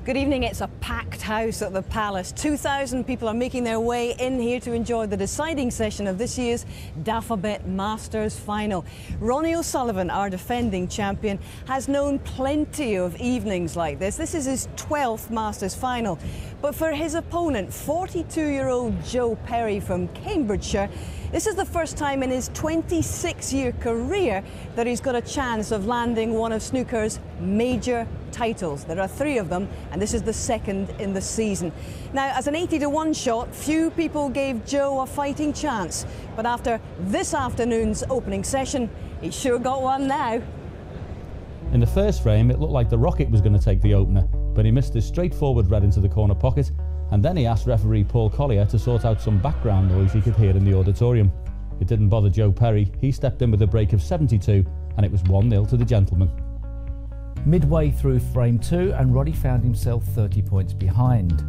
Good evening. It's a packed house at the Palace. 2,000 people are making their way in here to enjoy the deciding session of this year's D'Alphabet Masters final. Ronnie O'Sullivan, our defending champion, has known plenty of evenings like this. This is his 12th Masters final. But for his opponent, 42-year-old Joe Perry from Cambridgeshire, this is the first time in his 26-year career that he's got a chance of landing one of snooker's major titles. There are 3 of them, and this is the second in the season. Now, as an 80-to-1 shot, few people gave Joe a fighting chance. But after this afternoon's opening session, he's sure got one now. In the first frame, it looked like the Rocket was going to take the opener, but he missed his straightforward red into the corner pocket, and then he asked referee Paul Collier to sort out some background noise he could hear in the auditorium. It didn't bother Joe Perry. He stepped in with a break of 72, and it was 1-0 to the gentleman. Midway through frame 2, and Roddy found himself 30 points behind.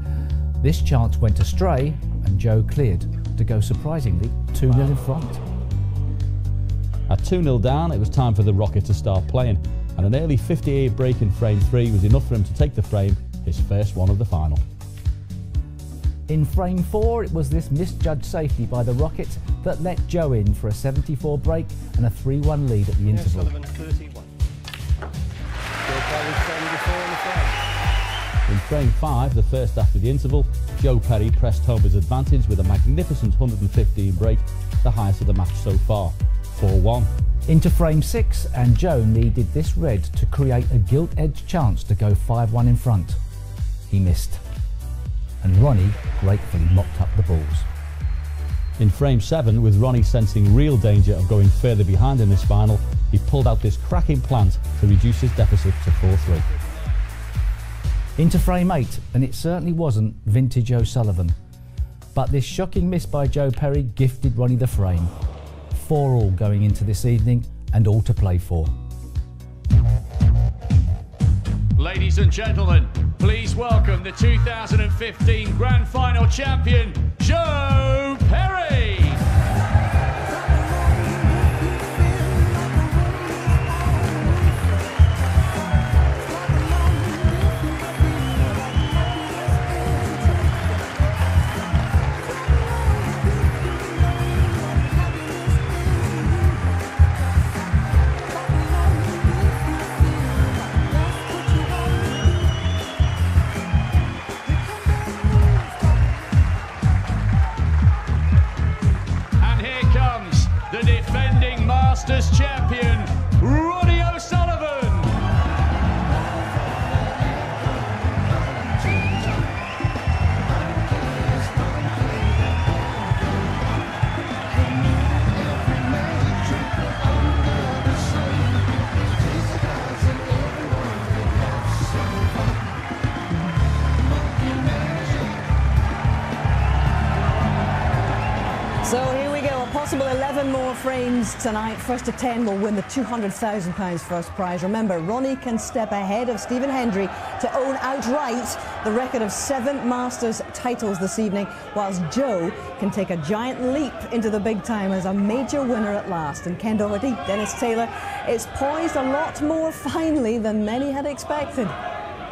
This chance went astray, and Joe cleared to go surprisingly 2-0 in front. At 2-0 down, it was time for the Rocket to start playing, and an early 58 break in frame 3 was enough for him to take the frame, his first one of the final. In frame 4, it was this misjudged safety by the Rocket that let Joe in for a 74 break and a 3-1 lead at the interval. In frame 5, the first after the interval, Joe Perry pressed home his advantage with a magnificent 115 break, the highest of the match so far, 4-1. Into frame 6, and Joe needed this red to create a gilt-edged chance to go 5-1 in front. He missed, and Ronnie gratefully mopped up the balls. In frame 7, with Ronnie sensing real danger of going further behind in this final, he pulled out this cracking plant to reduce his deficit to 4-3. Into frame 8, and it certainly wasn't vintage O'Sullivan. But this shocking miss by Joe Perry gifted Ronnie the frame. 4-all going into this evening, and all to play for. Ladies and gentlemen, please welcome the 2015 Grand Final champion, Joe Perry! The defending Masters champion, Ronnie O'Sullivan. So here we go, a possible 11 more frames tonight. First to 10 will win the £200,000 first prize. Remember, Ronnie can step ahead of Stephen Hendry to own outright the record of 7 Masters titles this evening, whilst Joe can take a giant leap into the big time as a major winner at last. And Ken Doherty, Dennis Taylor, is poised a lot more finely than many had expected.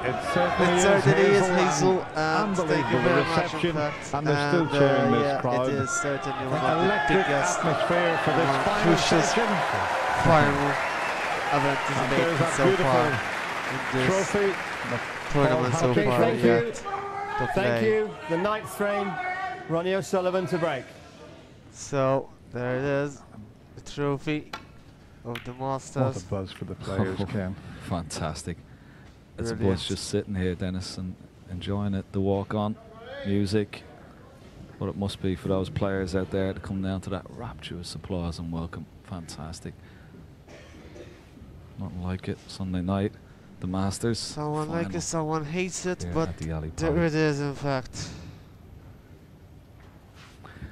It certainly is, Hazel. Unbelievable reception, and they're still cheering this crowd. It is certainly one of the biggest atmosphere for this final session. Final of anticipated so far in this trophy tournament so far. Thank you. The 9th frame, Ronnie O'Sullivan to break. So there it is, the trophy of the Masters. What a buzz for the players, Ken. Fantastic. It's a bunch just sitting here, Dennis, and enjoying it, the walk-on music. What it must be for those players out there to come down to that rapturous applause and welcome. Fantastic. Nothing like it. Sunday night, the Masters. Someone like it, someone hates it, here but there it is, in fact.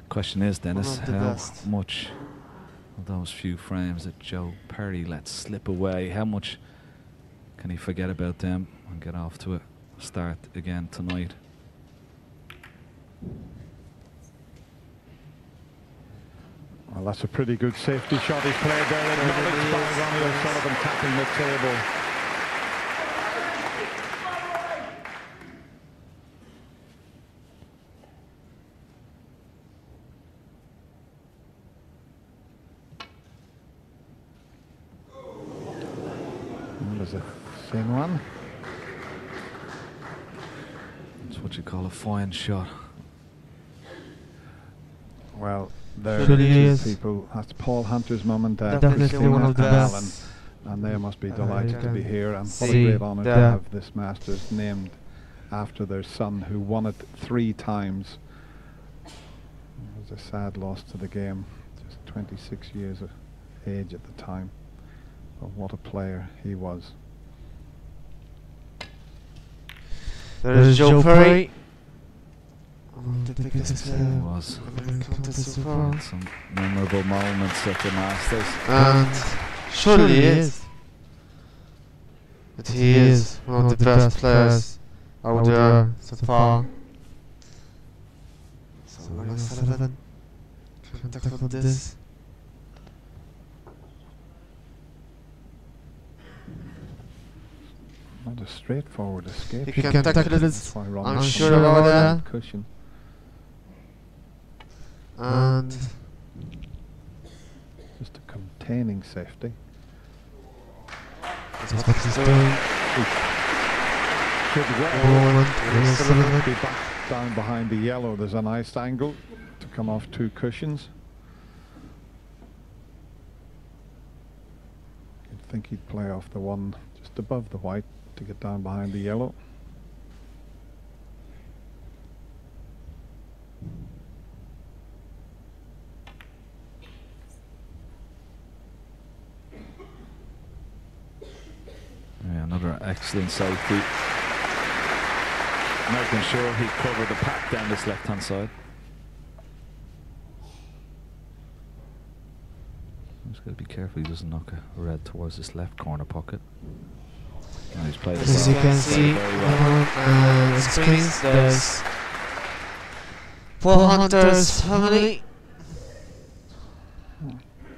Question is, Dennis, how much of those few frames that Joe Perry let slip away, how much can he forget about them and get off to a start again tonight? Well, that's a pretty good safety shot he's played there. Acknowledged by Ronnie O'Sullivan tapping the table. was a thin one. It's what you call a fine shot. Well, there Really are is. two people. That's Paul Hunter's mum and dad, Definitely Christina one of the and best. Alan, and they must be delighted to be here. And what a see great honour to that. have this Masters named after their son, who won it 3 times. It was a sad loss to the game. Just 26 years of age at the time. But what a player he was. There's Joe Perry. It was some memorable moments at the Masters. And surely he is. But he is one of the best players out there so far. So Ronnie O'Sullivan can tackle this. Not a straightforward escape. He can tackle it. That's why Ronnie I'm sure about that. cushion. And Just a containing safety. that's what he's doing. Should well Ronnie O'Sullivan. be back down behind the yellow. There's a nice angle to come off 2 cushions. You'd think he'd play off the one just above the white to get down behind the yellow. Yeah, another excellent safety. Making sure he covered the pack down this left-hand side. Just got to be careful he doesn't knock a red towards this left corner pocket. And he's played it As you well. can Played see it very well. on the screens, there's Paul Hunter's family,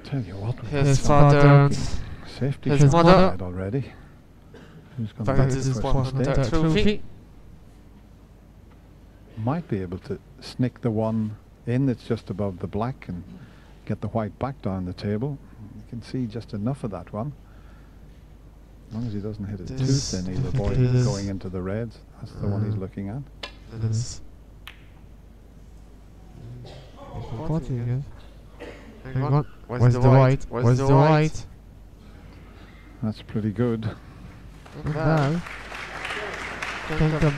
Tell you what, his father, safety his shot mother. side already. Who's going to get this this is Paul first Hunter mistake? trophy. Might be able to snick the one in that's just above the black and get the white back down the table. You can see just enough of that one. As long as he doesn't hit it too This thin, he'll avoid is- going into the reds. That's the one he's looking at. Yes. Hang on. Where's the white? Where's the white? That's pretty good. Not bad. Can come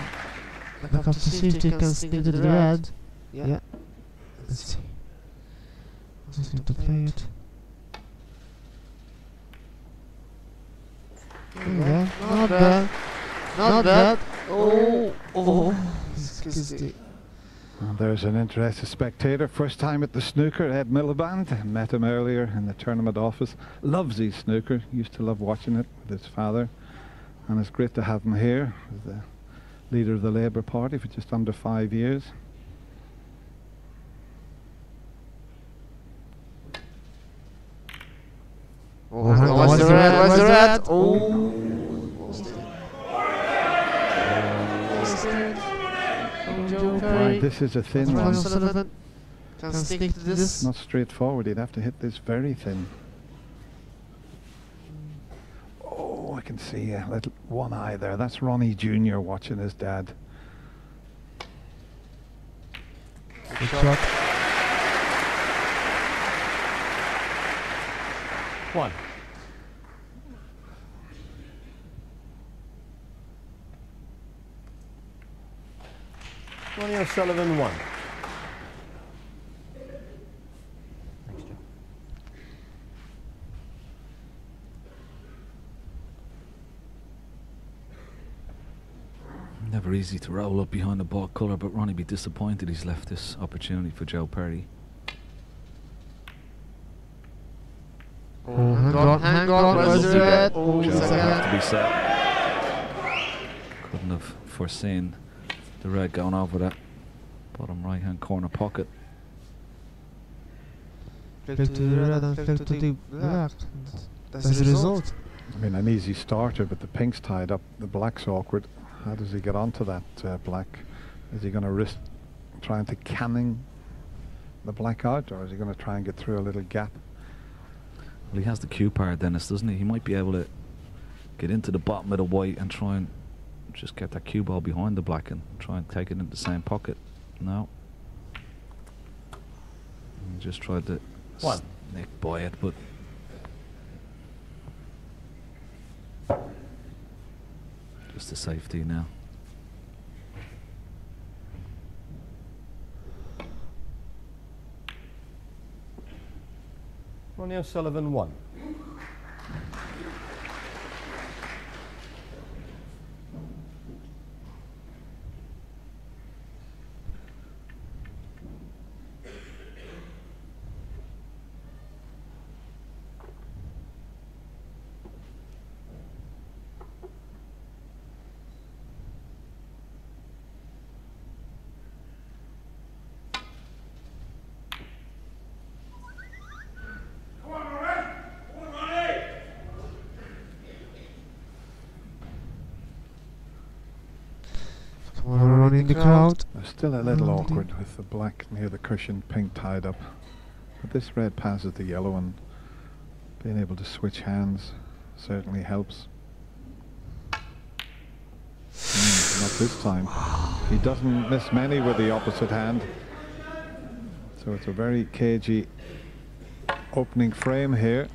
back up to see if they can sneak to the red. Yeah. Let's see. Just need to play it. Yeah, not bad. Not bad. Oh. Well, there's an interested spectator. First time at the snooker, Ed Miliband. Met him earlier in the tournament office. Loves his snooker. Used to love watching it with his father. And it's great to have him here as the leader of the Labour Party for just under 5 years. Oh, hang on, where's the red? Where's the red? Oh. Right, this is a thin one. Sullivan can stick to this. Not straightforward. He'd have to hit this very thin. Oh, I can see a little one eye there. That's Ronnie Jr. watching his dad. Good shot. 1. Ronnie O'Sullivan 1. Thanks, Joe. Never easy to roll up behind the ball colour, but Ronnie be disappointed he's left this opportunity for Joe Perry. Oh, hang on, where's the red? Oh, Joe second. had to be set. Couldn't have foreseen the red going over that bottom right hand corner pocket. Flip to the red and flip to the black. That's the result. I mean, an easy starter, but the pink's tied up. The black's awkward. How does he get onto that black? Is he going to risk trying to canning the black out, or is he going to try and get through a little gap? Well, he has the cue part, Dennis, doesn't he? He might be able to get into the bottom of the white and try and just get that cue ball behind the black and try and take it into the same pocket. No. He just tried to nick by it, but just a safety now. Ronnie O'Sullivan 1. In the crowd. Still a little awkward with the black near the cushion, pink tied up. But this red passes the yellow, and being able to switch hands certainly helps. Not this time. He doesn't miss many with the opposite hand. So it's a very cagey opening frame here.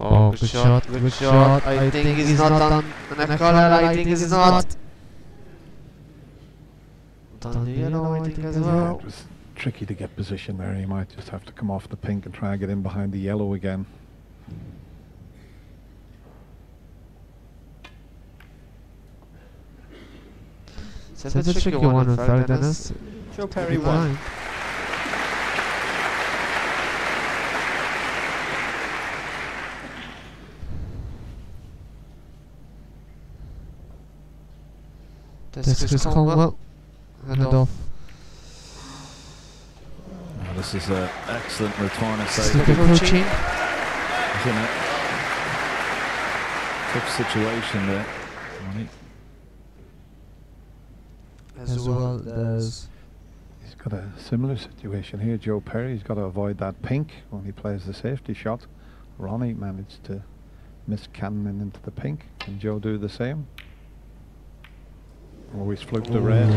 Oh, good shot, good shot. I think he's not done. And I call it, I think he's not. Done the yellow, I think as well. It was tricky to get position there. He might just have to come off the pink and try and get in behind the yellow again. That's a tricky one in fact, Dennis. Joe Perry 1. This is Conwell. Hand it off. Oh, this is an excellent return of save. Look at coaching. Isn't it? Tough situation there. As well as... He's got a similar situation here. Joe Perry, he's got to avoid that pink when he plays the safety shot. Ronnie managed to miss cannoning into the pink. Can Joe do the same? Always fluked the red.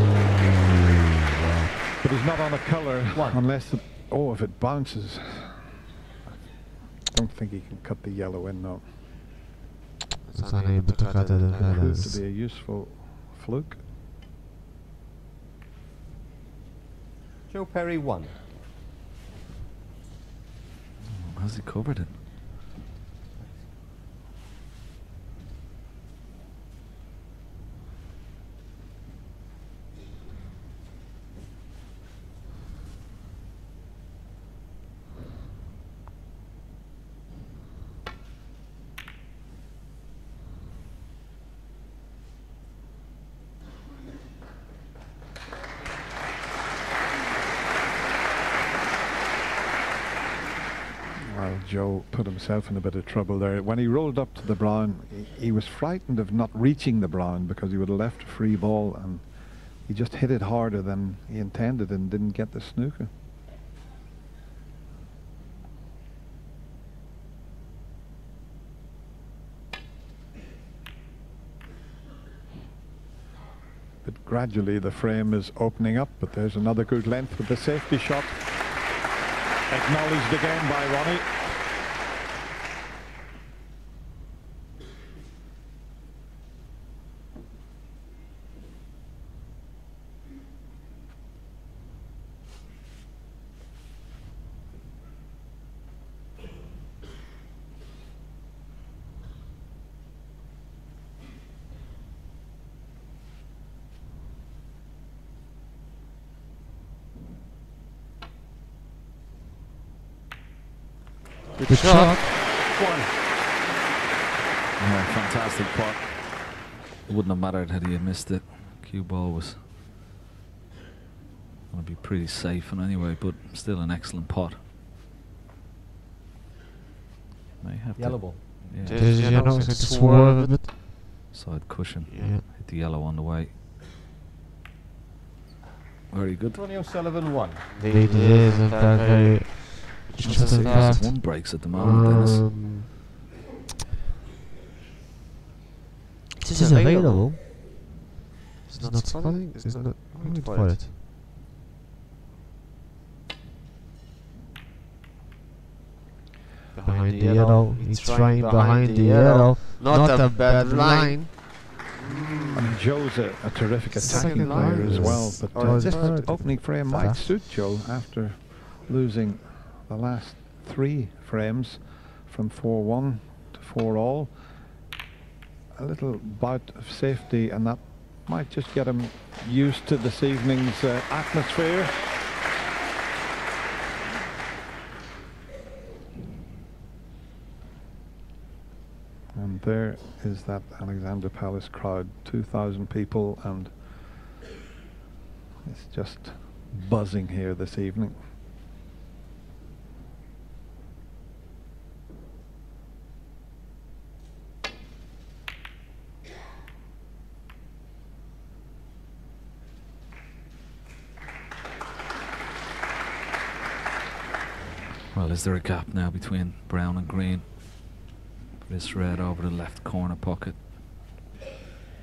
But he's not on a colour unless the, if it bounces. I don't think he can cut the yellow in though. It's unable to cut it. It proved to be a useful fluke. Joe Perry 1. How's he covered it? Joe put himself in a bit of trouble there. When he rolled up to the brown, he was frightened of not reaching the brown because he would have left a free ball, and he just hit it harder than he intended and didn't get the snooker. But gradually the frame is opening up, but there's another good length with the safety shot. Acknowledged again by Ronnie. Good shot. Yeah, fantastic putt. It wouldn't have mattered had he missed it. Cue ball was Going to be pretty safe and anyway, but still an excellent pot. May have Yellow ball. Yeah. There's yellow, it's swerve a bit. Side cushion. Yeah. Hit the yellow on the way. Very good. Ronnie O'Sullivan 1. Indeed, it is a very interesting card. One breaks at the moment, Dennis. It is available. It's not spotting. It's not going to spot it. Behind the yellow, he's trying behind the yellow. Not a bad line. I mean, Joe's a terrific attacking player as well, but this opening frame might suit Joe after losing the last 3 frames from 4-1 to 4-all. A little bout of safety, and that might just get him used to this evening's atmosphere. And there is that Alexander Palace crowd, 2,000 people, and it's just buzzing here this evening. Well, is there a gap now between brown and green? This red over the left corner pocket.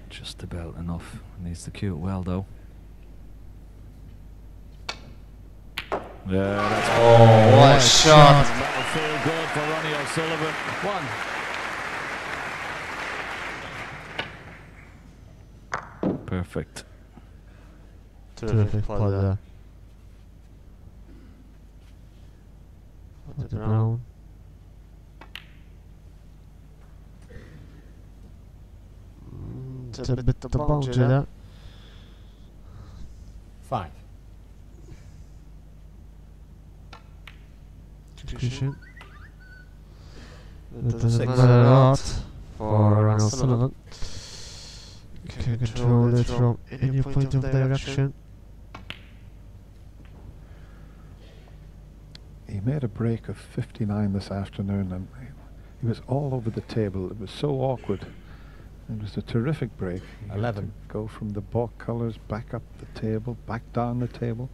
Just about enough. Needs to cue it well though. Yeah, that's what a shot. That'll feel good for Ronnie O'Sullivan. 1. Perfect. Terrific play there. The brown. It's a bit of bounce there. 5. Cushion. There's another lot for Ronald Sullivan. Can control it from any point of direction. He made a break of 59 this afternoon, and he was all over the table. It was so awkward. It was a terrific break. 11. Go from the balk colours back up the table, back down the table.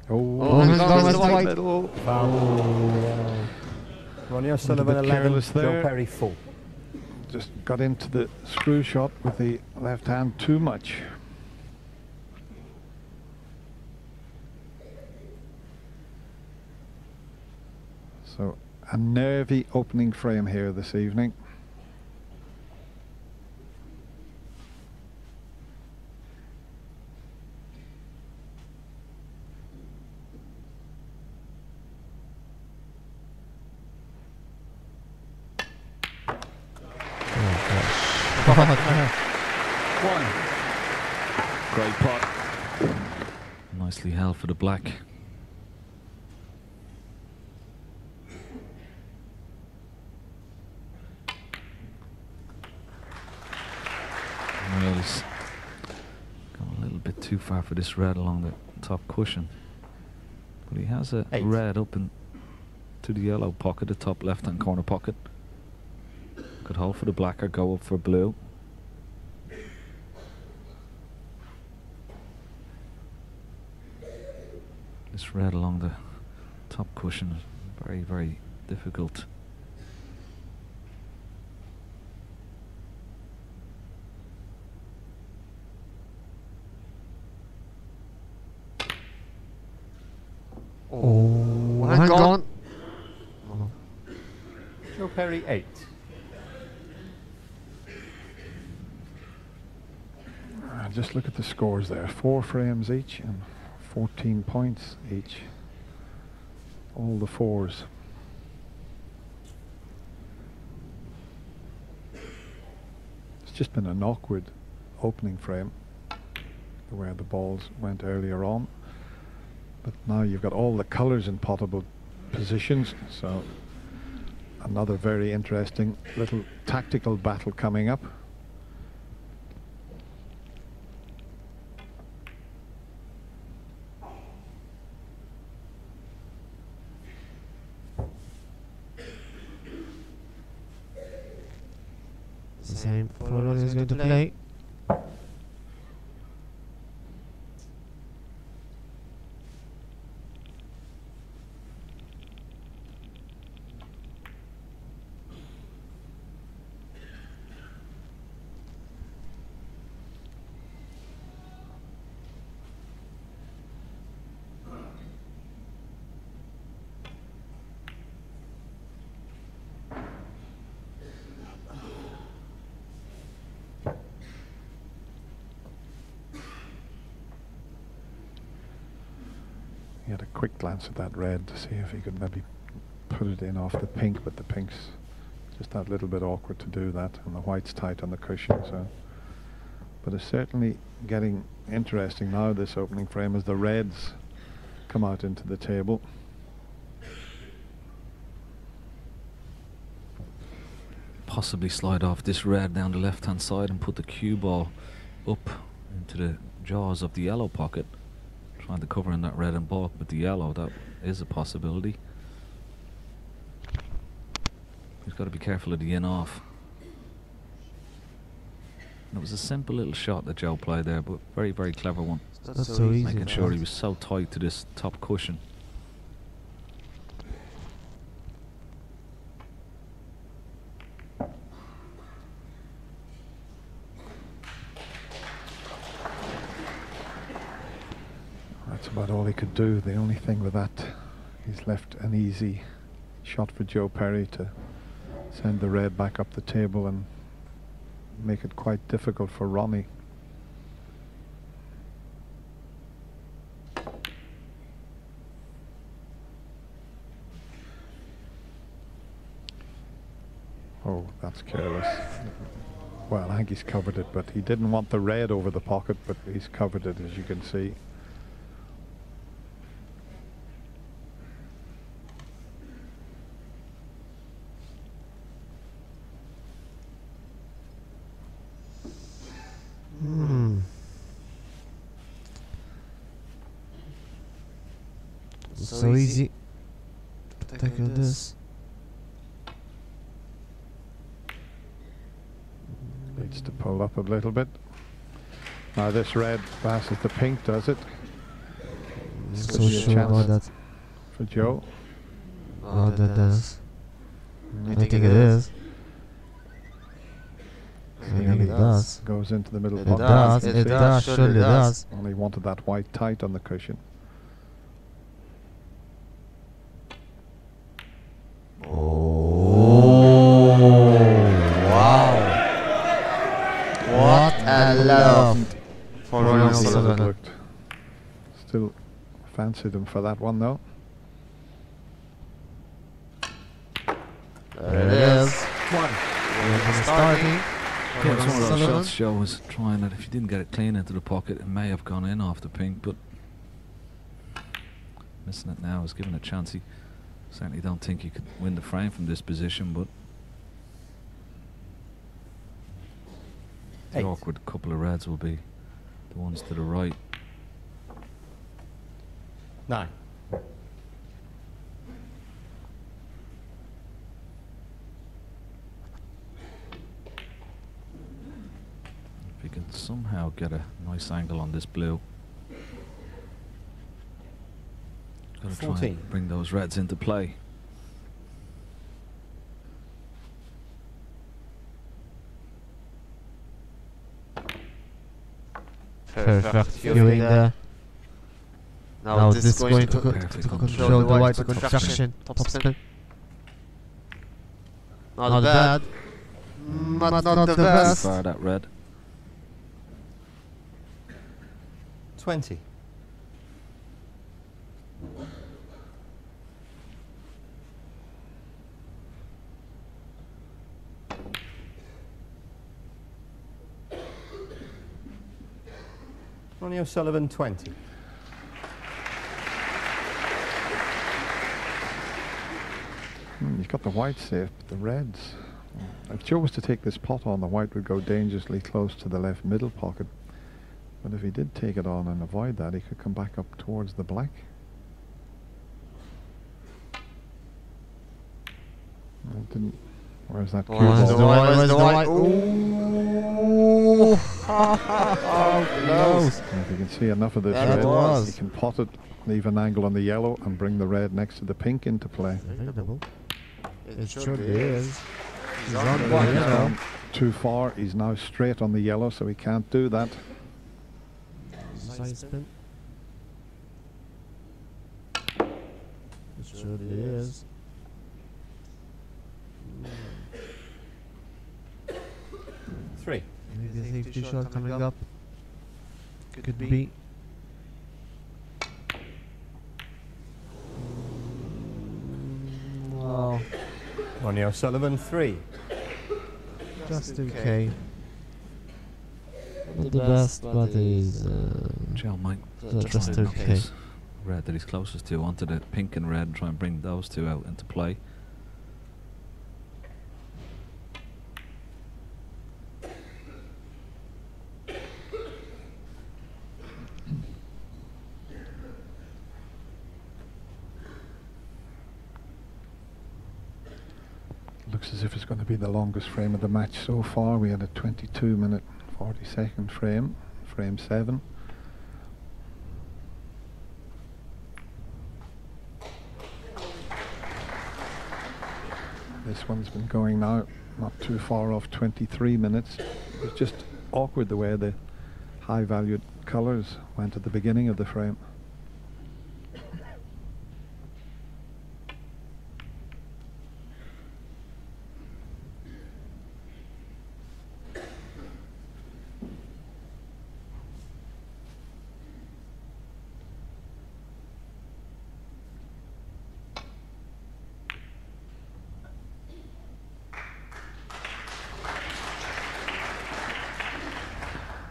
Oh, he's gone with the white. Foul. Ronnie O'Sullivan 11, Joe Perry 4. Just got into the screw shot with the left hand too much. So a nervy opening frame here this evening. One. Great pot. Nicely held for the black. Well, he's gone a little bit too far for this red along the top cushion. But he has a 8. red up in to the yellow pocket, the top left-hand corner pocket. Could hold for the black or go up for blue. This red along the top cushion is very, very difficult. Oh, hang on. Joe Perry 8. Just look at the scores there. 4 frames each and 14 points each. All the 4s. It's just been an awkward opening frame where the balls went earlier on. But now you've got all the colours in potable positions, so another very interesting little tactical battle coming up. Same. Ronnie is going to play. He had a quick glance at that red to see if he could maybe put it in off the pink, but the pink's just that little bit awkward to do that, and the white's tight on the cushion. So, but it's certainly getting interesting now, this opening frame, as the reds come out into the table. Possibly slide off this red down the left hand side and put the cue ball up into the jaws of the yellow pocket. Trying to cover in that red and bulk with the yellow, that is a possibility. He's got to be careful of the in-off. It was a simple little shot that Joe played there, but very, very clever one. That's so easy. Making sure he was so tight to this top cushion. That's about all he could do. The only thing with that, he's left an easy shot for Joe Perry to send the red back up the table and make it quite difficult for Ronnie. Oh, that's careless. Well, I think he's covered it, but he didn't want the red over the pocket, but he's covered it, as you can see. So easy to tackle this. Needs to pull up a little bit. Now this red passes the pink, does it? So sure about that. For Joe. Oh, that does. I think it is. It does. Goes into the middle It pocket. does. It does. Surely it does. Only wanted that white tight on the cushion. What a love for Ronnie Sullivan. Still fancied him for that one though. There it is. One. Starting. Yeah, it's one of those shots Joe was trying that if you didn't get it clean into the pocket, it may have gone in off the pink, but missing it now is giving a chance. He certainly don't think he could win the frame from this position, but the awkward couple of reds will be the ones to the right. 9. If you can somehow get a nice angle on this blue, gotta try 14. and bring those reds into play. Perfect viewing there. Now this is going to control the white construction. Top spin. Not bad. But not the best. Far that red. 20. Ronnie O'Sullivan, 20. He's got the white safe, but the reds. If Joe was to take this pot on, the white would go dangerously close to the left middle pocket. But if he did take it on and avoid that, he could come back up towards the black. It didn't. Where's that cue ball? Where's the white? Ooh. Close. If you can see enough of this Yeah, red, it was. you can pot it, leave an angle on the yellow, and bring the red next to the pink into play. It surely is. He's on the He's yellow. gone too far. He's now straight on the yellow, so he can't do that. Side spin. It surely is. 3. Maybe a safety shot coming up. Could be. Well, Ronnie O'Sullivan, 3. just okay. Not the best, but he's Joe might just try and knock okay. this red that he's closest to onto the pink and red and try and bring those two out into play. Looks as if it's going to be the longest frame of the match so far. We had a 22-minute 40-second frame, frame 7. This one's been going now not too far off 23 minutes. It's just awkward the way the high-valued colours went at the beginning of the frame.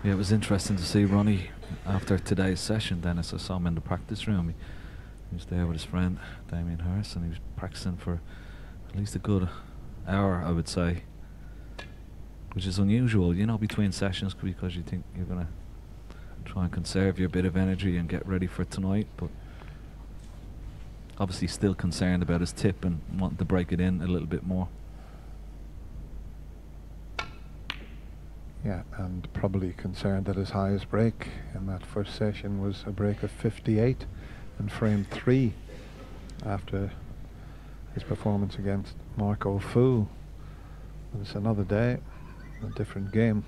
Yeah, it was interesting to see Ronnie after today's session. Dennis, I saw him in the practice room. He was there with his friend Damien Harris, and he was practicing for at least a good hour, I would say, which is unusual, you know, between sessions, because you think you're going to try and conserve your bit of energy and get ready for tonight, but obviously still concerned about his tip and wanting to break it in a little bit more. Yeah, and probably concerned that his highest break in that first session was a break of 58 in frame 3 after his performance against Marco Fu. But it's another day, a different game.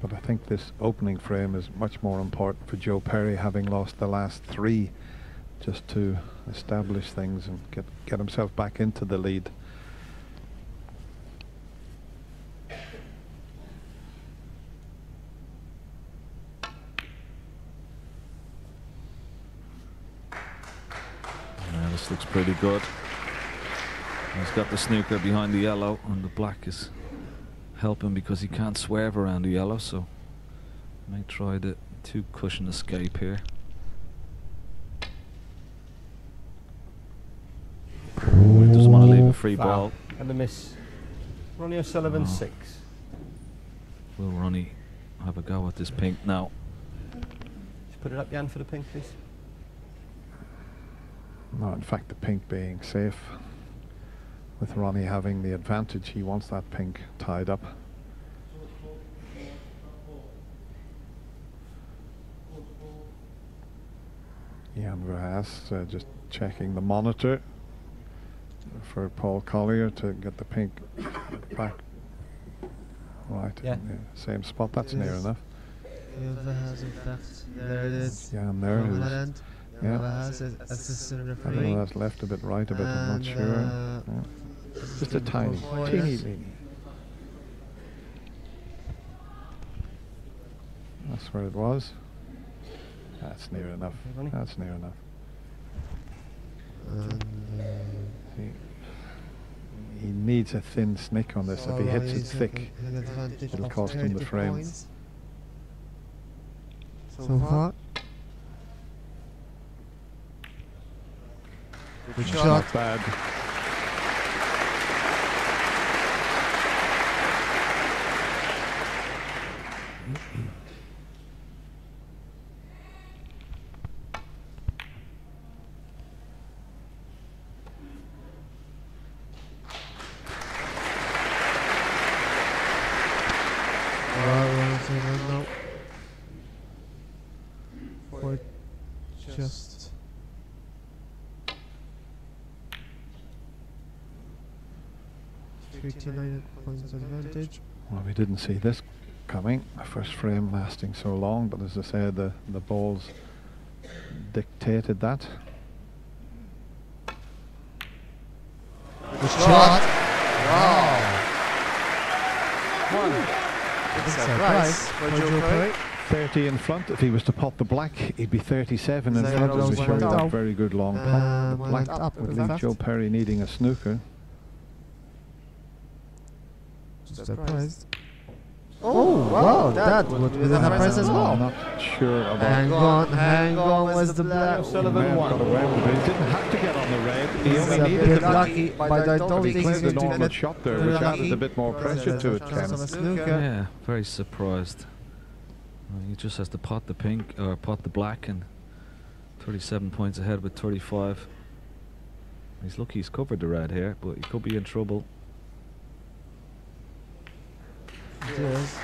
But I think this opening frame is much more important for Joe Perry, having lost the last 3, just to establish things and get himself back into the lead. Yeah, this looks pretty good. He's got the snooker behind the yellow, and the black is helping because he can't swerve around the yellow, so may try the 2 cushion escape here. He doesn't want to leave a free ball. And the miss. Ronnie O'Sullivan, 6. Will Ronnie have a go at this pink now? Just put it up, Jan, for the pink, please. No, in fact, the pink being safe, with Ronnie having the advantage, he wants that pink tied up. Jan Verhaas just checking the monitor for Paul Collier to get the pink back right in the same spot. That's near enough. There it is. Yeah, and there it is. Yeah. I don't know, that's left a bit, right a bit, I'm not sure. Yeah. Just a tiny, teeny. That's where it was. That's near enough. That's near enough. He needs a thin snick on this. If he hits it thick, it'll cost him the frame. So far. Good shot. Not bad. 29 points advantage. Well, we didn't see this coming. The first frame lasting so long, but as I said, the balls dictated that. Good shot. Wow. Big surprise for Joe Perry. 30 in front. If he was to pot the black, he'd be 37 in front. As we showed that very good long pot. The black up would leave Joe Perry needing a snooker. Surprised. Oh, wow, that would be the price as well. I'm not sure about Hang on, where's the black? Sullivan won. But he didn't have to get on the red. He only needed the the black. lucky, but I don't think He he's cleared the going to normal get shot there, which added a bit more pressure to it, Ken. Yeah, very surprised. He just has to pot the pink or pot the black, and 37 points ahead with 35. He's lucky he's covered the red here, but he could be in trouble. Yes.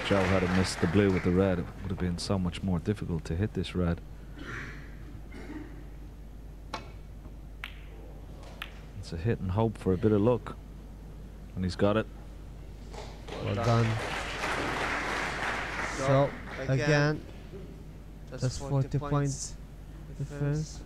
Joe had missed the blue with the red. It would have been so much more difficult to hit this red. It's a hit and hope for a bit of luck, and he's got it. Well done. So, again, that's 40 points difference.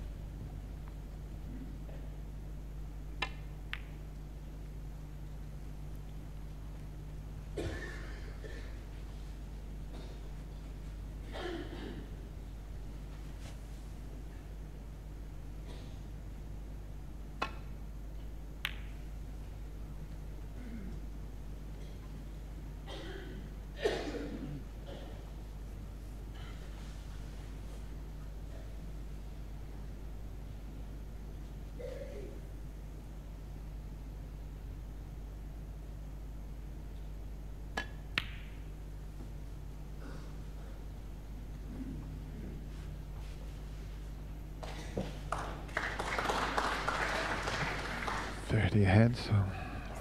Ahead, so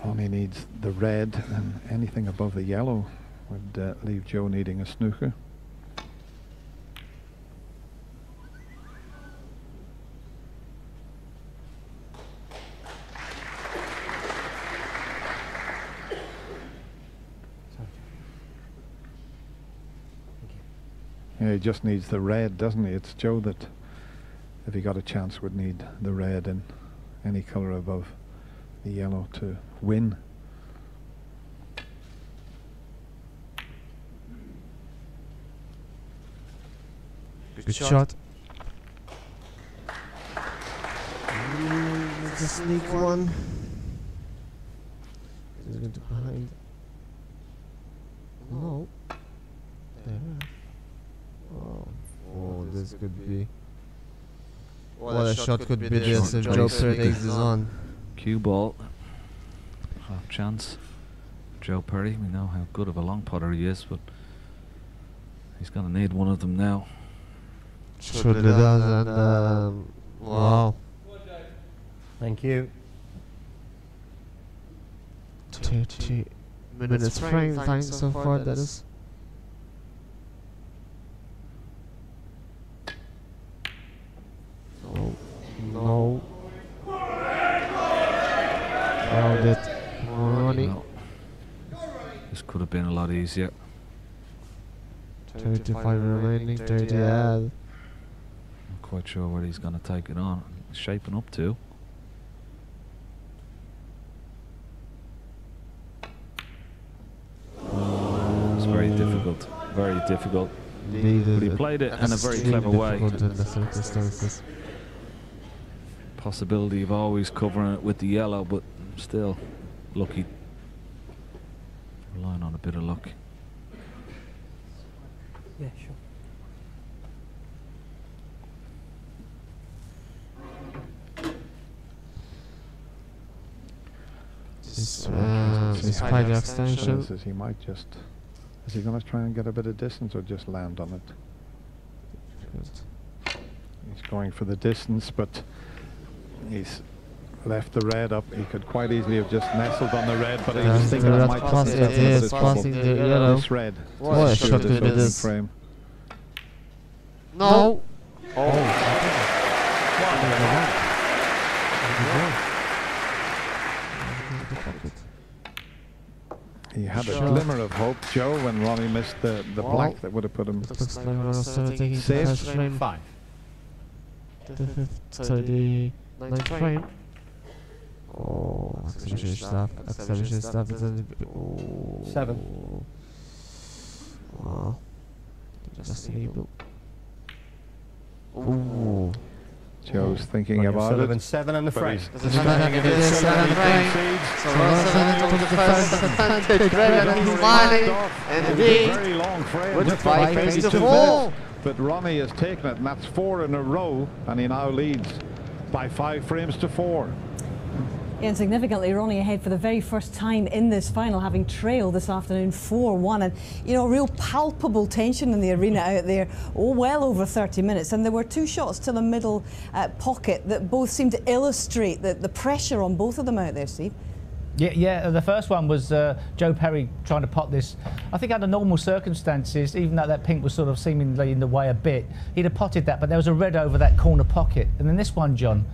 only needs the red, and anything above the yellow would leave Joe needing a snooker. Yeah, he just needs the red, doesn't he? It's Joe that, if he got a chance, would need the red and any colour above the yellow to win. Good shot. It's a sneak one. He's going to behind. No. There. Oh, this could be. What a shot could be this if Joe Perry takes this on. Cue ball. Half chance. Joe Perry, we know how good of a long putter he is, but he's going to need one of them now. Sure it does, and wow. Thank you. 30 minutes frame time so far, that is. No. Found it. More money. No. This could have been a lot easier. 35 remaining, 30 add. Not quite sure where he's going to take it on. He's shaping up to. It's very difficult. Very difficult. But he played it in a very clever way. Possibility of always covering it with the yellow, but still lucky. Relying on a bit of luck. Yeah, sure. This spider extension. He might just. Is he going to try and get a bit of distance or just land on it? He's going for the distance, but he's left the red up. He could quite easily have just nestled on the red, but I think that might pass it. It is passing the yellow. This red. What a shot could be this? Frame. No. He had a glimmer of hope, Joe, when Ronnie missed the black that would have put him safe. Frame 5. The 39th frame. Oh, acceleration stuff. Acceleration stuff. 7. Wow. Just able. Ooh. Joe's thinking Ronnie about O'Sullivan, it. 7 on the frame. So O'Sullivan took the first advantage, red and smiling, and indeed, Very long frame. with Just 5 like frames to 2 fall. minutes. But Ronnie has taken it, and that's 4 in a row, and he now leads by 5 frames to 4. And significantly, Ronnie ahead for the very first time in this final, having trailed this afternoon 4-1. And, you know, real palpable tension in the arena out there, well over 30 minutes. And there were 2 shots to the middle pocket that both seemed to illustrate the pressure on both of them out there, Steve. Yeah, the first one was Joe Perry trying to pot this. I think under normal circumstances, even though that pink was sort of seemingly in the way a bit, he'd have potted that, but there was a red over that corner pocket. And then this one, John.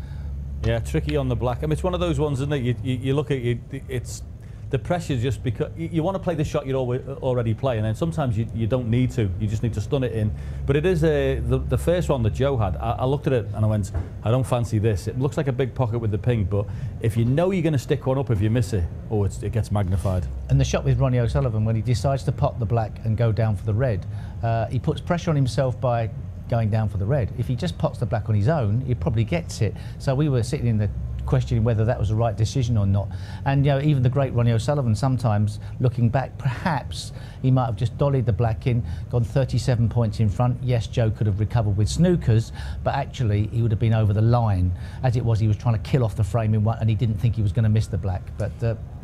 Yeah, tricky on the black. I mean, it's one of those ones, isn't it? You look at it, it's the pressure just because you want to play the shot you'd already play, and then sometimes you don't need to. You just need to stun it in. But it is the first one that Joe had. I looked at it and I went, I don't fancy this. It looks like a big pocket with the pink, but if you know you're going to stick one up if you miss it, it gets magnified. And the shot with Ronnie O'Sullivan, when he decides to pot the black and go down for the red, he puts pressure on himself by going down for the red. If he just pots the black on his own, he probably gets it. So we were sitting in the questioning whether that was the right decision or not. And, you know, even the great Ronnie O'Sullivan, sometimes looking back, perhaps he might have just dollied the black in, gone 37 points in front. Yes, Joe could have recovered with snookers, but actually he would have been over the line. As it was, he was trying to kill off the frame in one, and he didn't think he was going to miss the black. But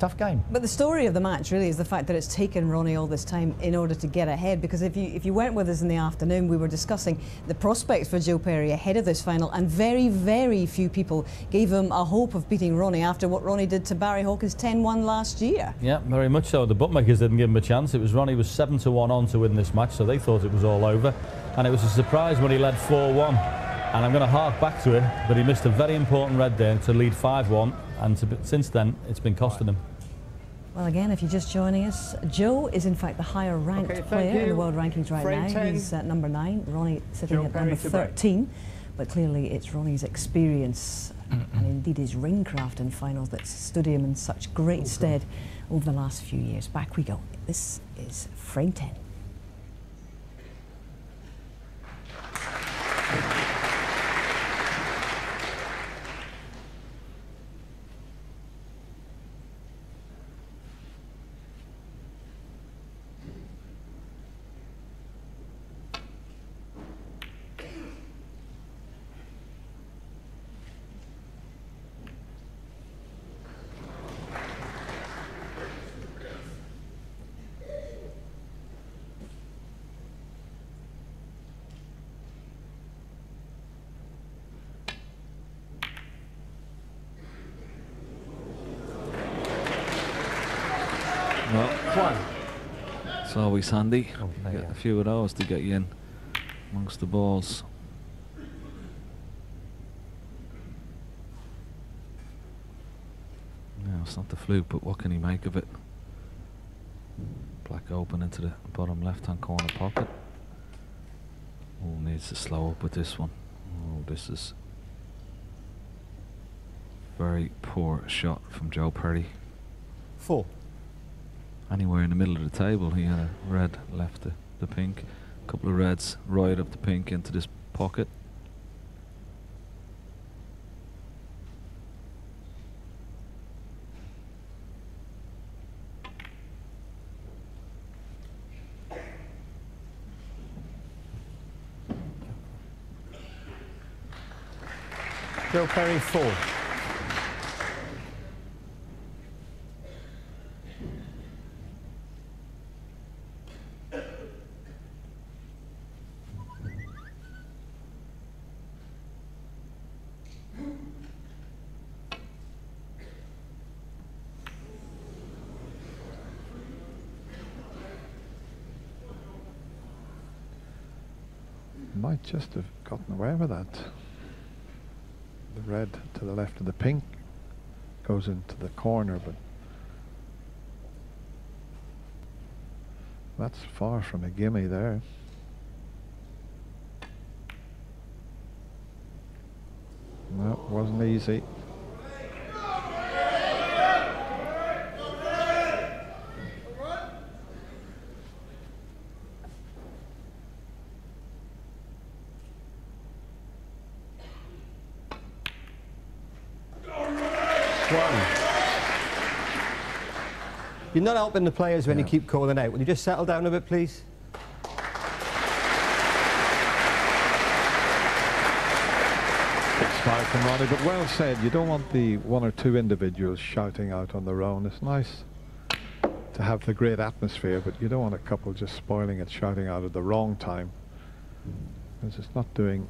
tough game. But the story of the match really is the fact that it's taken Ronnie all this time in order to get ahead, because if you weren't with us in the afternoon, we were discussing the prospects for Joe Perry ahead of this final, and very, very few people gave him a hope of beating Ronnie after what Ronnie did to Barry Hawkins 10-1 last year. Yeah, very much so. The bookmakers didn't give him a chance. It was Ronnie was 7-1 on to win this match, so they thought it was all over. And it was a surprise when he led 4-1. And I'm going to hark back to it, but he missed a very important red there to lead 5-1, and since then it's been costing him. Well, again, if you're just joining us, Joe is in fact the higher ranked player in the world rankings right Frame now. 10. He's at number 9, Ronnie sitting Joe at Perry number to break. 13. But clearly it's Ronnie's experience and indeed his ringcraft in finals that stood him in such great stead over the last few years. Back we go. This is frame 10. Well, it's always handy. Get a few of those to get you in amongst the balls. No, it's not the fluke, but what can he make of it? Black open into the bottom left-hand corner pocket. Oh, needs to slow up with this one. Oh, this is very poor shot from Joe Perry. 4. Anywhere in the middle of the table, he had a red left the pink, a couple of reds right up the pink into this pocket. Joe Perry 4. Might just have gotten away with that. The red to the left of the pink goes into the corner, but That's far from a gimme there. No, it wasn't easy. You're not helping the players when you keep calling out. Will you just settle down a bit, please? From Ronnie, but well said. You don't want the one or two individuals shouting out on their own. It's nice to have the great atmosphere, but you don't want a couple just spoiling it, shouting out at the wrong time, because it's not doing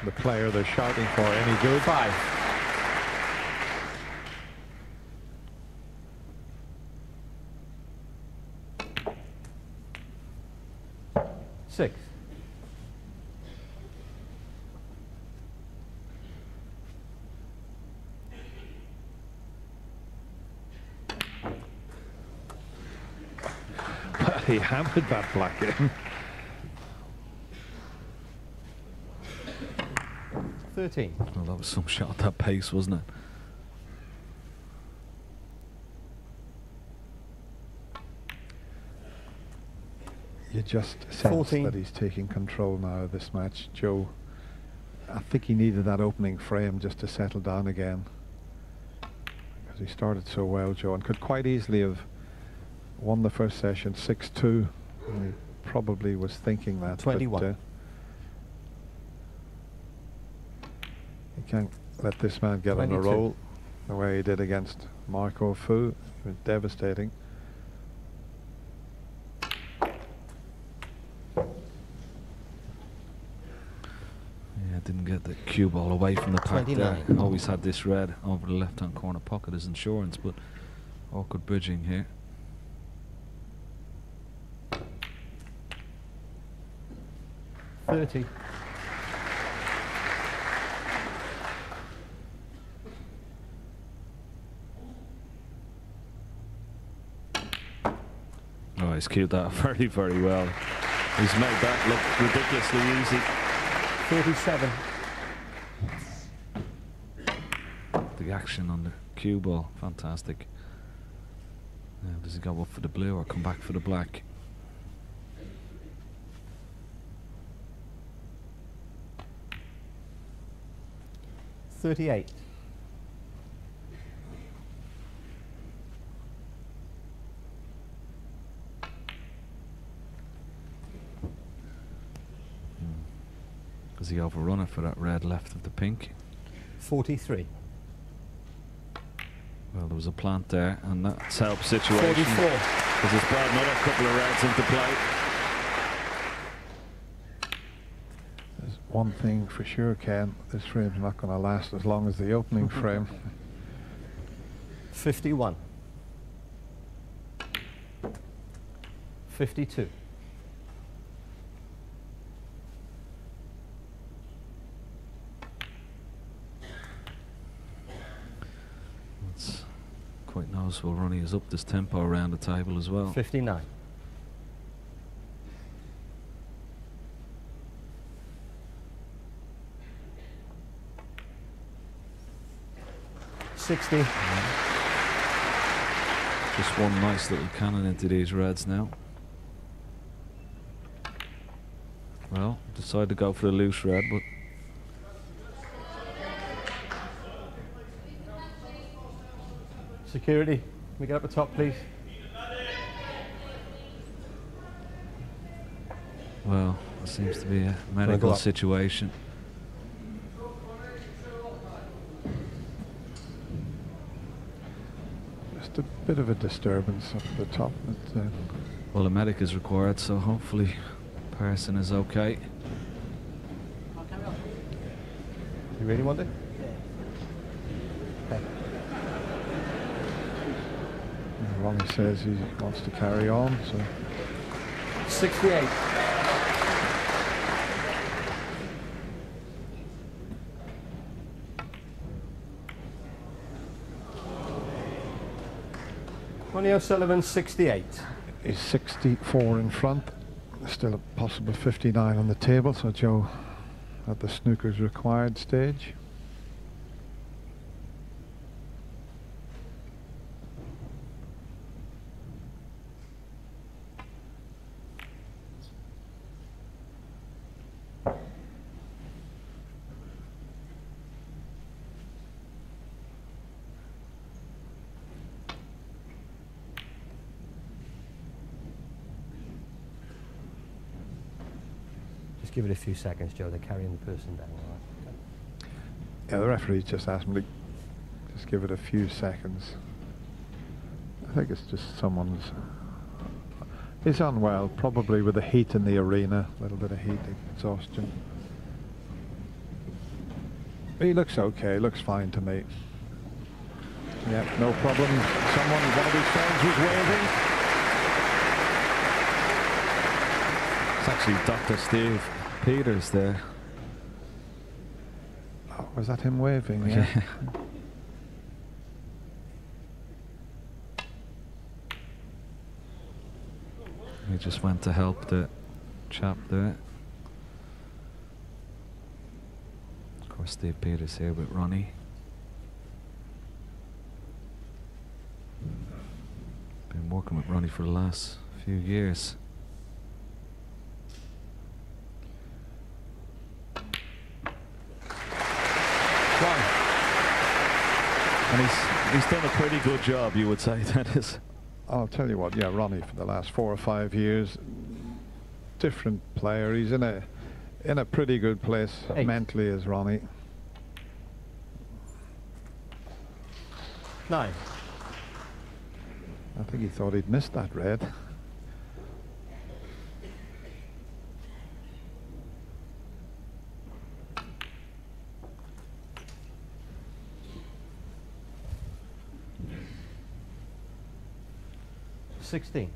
the player they're shouting for any good. 5. Six. He hammered that black in. 13. Well, that was some shot at that pace, wasn't it? You just sense 14. that he's taking control now of this match. Joe, I think he needed that opening frame just to settle down again, because he started so well, Joe, and could quite easily have won the first session 6-2. He probably was thinking that. 21. But, you can't let this man get 22. on a roll the way he did against Marco Fu. It was devastating. Yeah, didn't get the cue ball away from the pack there. Always had this red over the left-hand corner pocket as insurance, but awkward bridging here. 30. Oh, he's cued that very, very well. He's made that look ridiculously easy. 37. The action on the cue ball, fantastic. Now, does he go up for the blue or come back for the black? $38. Does he overrun it for that red left of the pink? 43. Well, there was a plant there, and that's helped situation. 44. Because it's brought another couple of reds into play. There's one thing for sure, Ken, this frame's not going to last as long as the opening frame. 51. 52. It's quite noticeable. Ronnie has upped his tempo around the table as well. 59. 60. Just one nice little cannon into these reds now. Well, decided to go for the loose red, but Security, can we get up the top, please? well, it seems to be a medical situation. Just a bit of a disturbance up at the top. But, Well, a medic is required, so hopefully Parson is okay. You really want it? Okay. Ronnie says he wants to carry on, so 68. Ronnie O'Sullivan, 68. He's 64 in front. Still a possible 59 on the table, so Joe at the snooker's required stage. Give it a few seconds, Joe. They're carrying the person down. Right? Yeah, the referee just asked me to just give it a few seconds. I think it's just someone's is unwell, probably with the heat in the arena, a little bit of heat exhaustion. He looks okay, looks fine to me. Yeah, no problem. One of his friends was waving. It's actually Dr. Steve Peters there. Oh, was that him waving? Yeah. He just went to help the chap there. Of course, Steve Peters here with Ronnie. Been working with Ronnie for the last few years. And he's done a pretty good job, you would say, Dennis. I'll tell you what, yeah, Ronnie for the last 4 or 5 years, different player. He's in a pretty good place mentally as Ronnie. 9. I think he thought he'd missed that red. $16.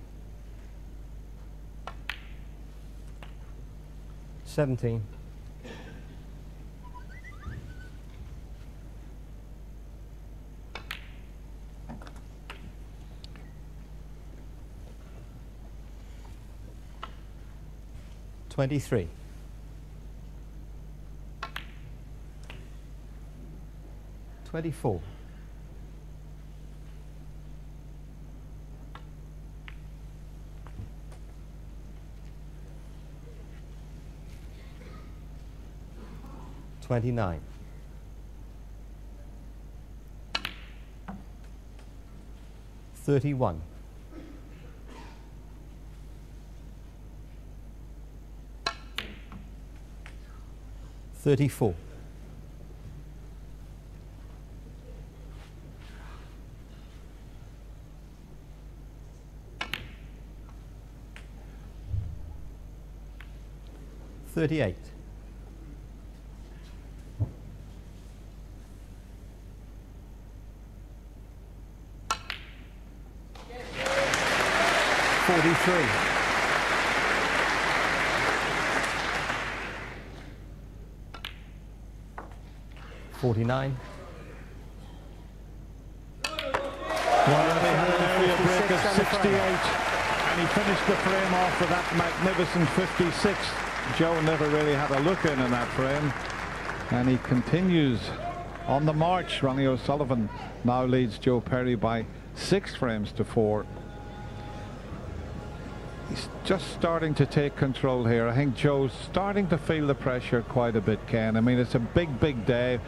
17. 23. 24. 29. 31. 34. 38. 43. 49. Well, they had an area break of 68, and he finished the frame off with that magnificent 56. Joe never really had a look in that frame, and he continues on the march. Ronnie O'Sullivan now leads Joe Perry by 6 frames to 4. He's just starting to take control here. I think Joe's starting to feel the pressure quite a bit, Ken. I mean, it's a big day.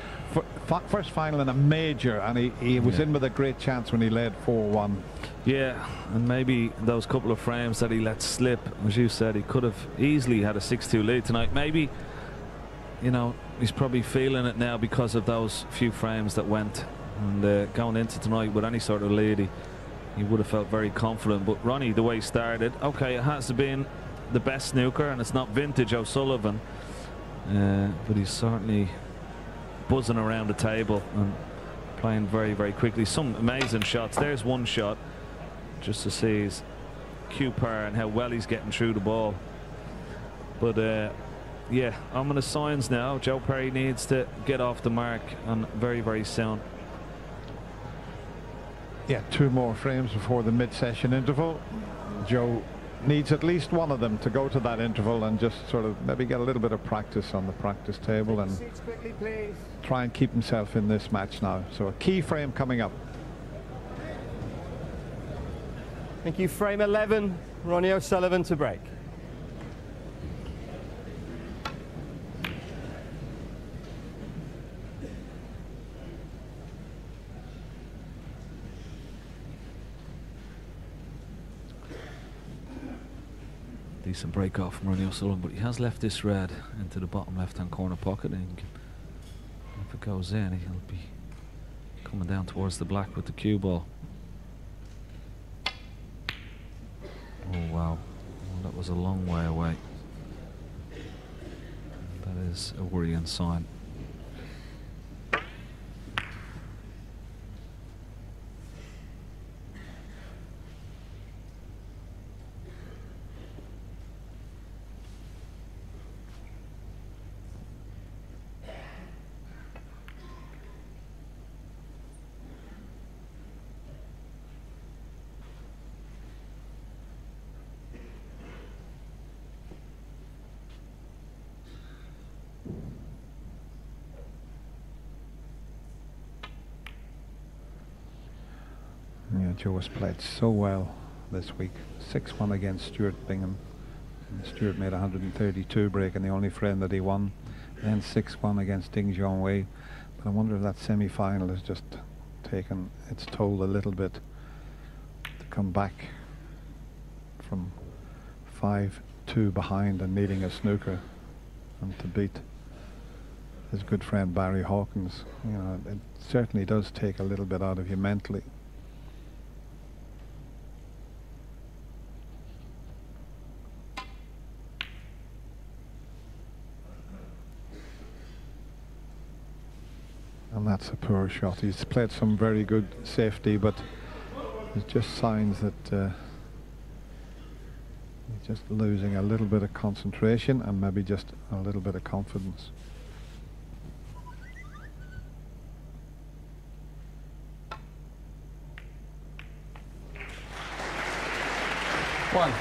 First final in a major, and he was in with a great chance when he led 4-1. Yeah, and maybe those couple of frames that he let slip, as you said, he could have easily had a 6-2 lead tonight. Maybe, you know, he's probably feeling it now because of those few frames that went. And going into tonight with any sort of lead, he would have felt very confident. But Ronnie, the way he started, okay, it has been the best snooker, and it's not vintage O'Sullivan, but he's certainly buzzing around the table and playing very quickly. Some amazing shots. There's one shot just to see his cue par and how well he's getting through the ball. But yeah, ominous signs now. Joe Perry needs to get off the mark and very soon. Yeah, 2 more frames before the mid-session interval. Joe needs at least one of them to go to that interval and just sort of maybe get a little bit of practice on the practice table and try and keep himself in this match now. So a key frame coming up. Thank you. Frame 11, Ronnie O'Sullivan to break. Decent break off from Ronnie O'Sullivan, but he has left this red into the bottom left-hand corner pocket, and if it goes in, he'll be coming down towards the black with the cue ball. Oh wow, well, that was a long way away. That is a worrying sign. Yeah, Joe has played so well this week. 6-1 against Stuart Bingham. And Stuart made 132 break, and the only frame that he won. Then 6-1 against Ding Junhui. But I wonder if that semi-final has just taken its toll a little bit to come back from 5-2 behind and needing a snooker and to beat his good friend Barry Hawkins. You know, it certainly does take a little bit out of you mentally. And that's a poor shot. He's played some very good safety, but there's just signs that he's just losing a little bit of concentration and maybe just a little bit of confidence. One.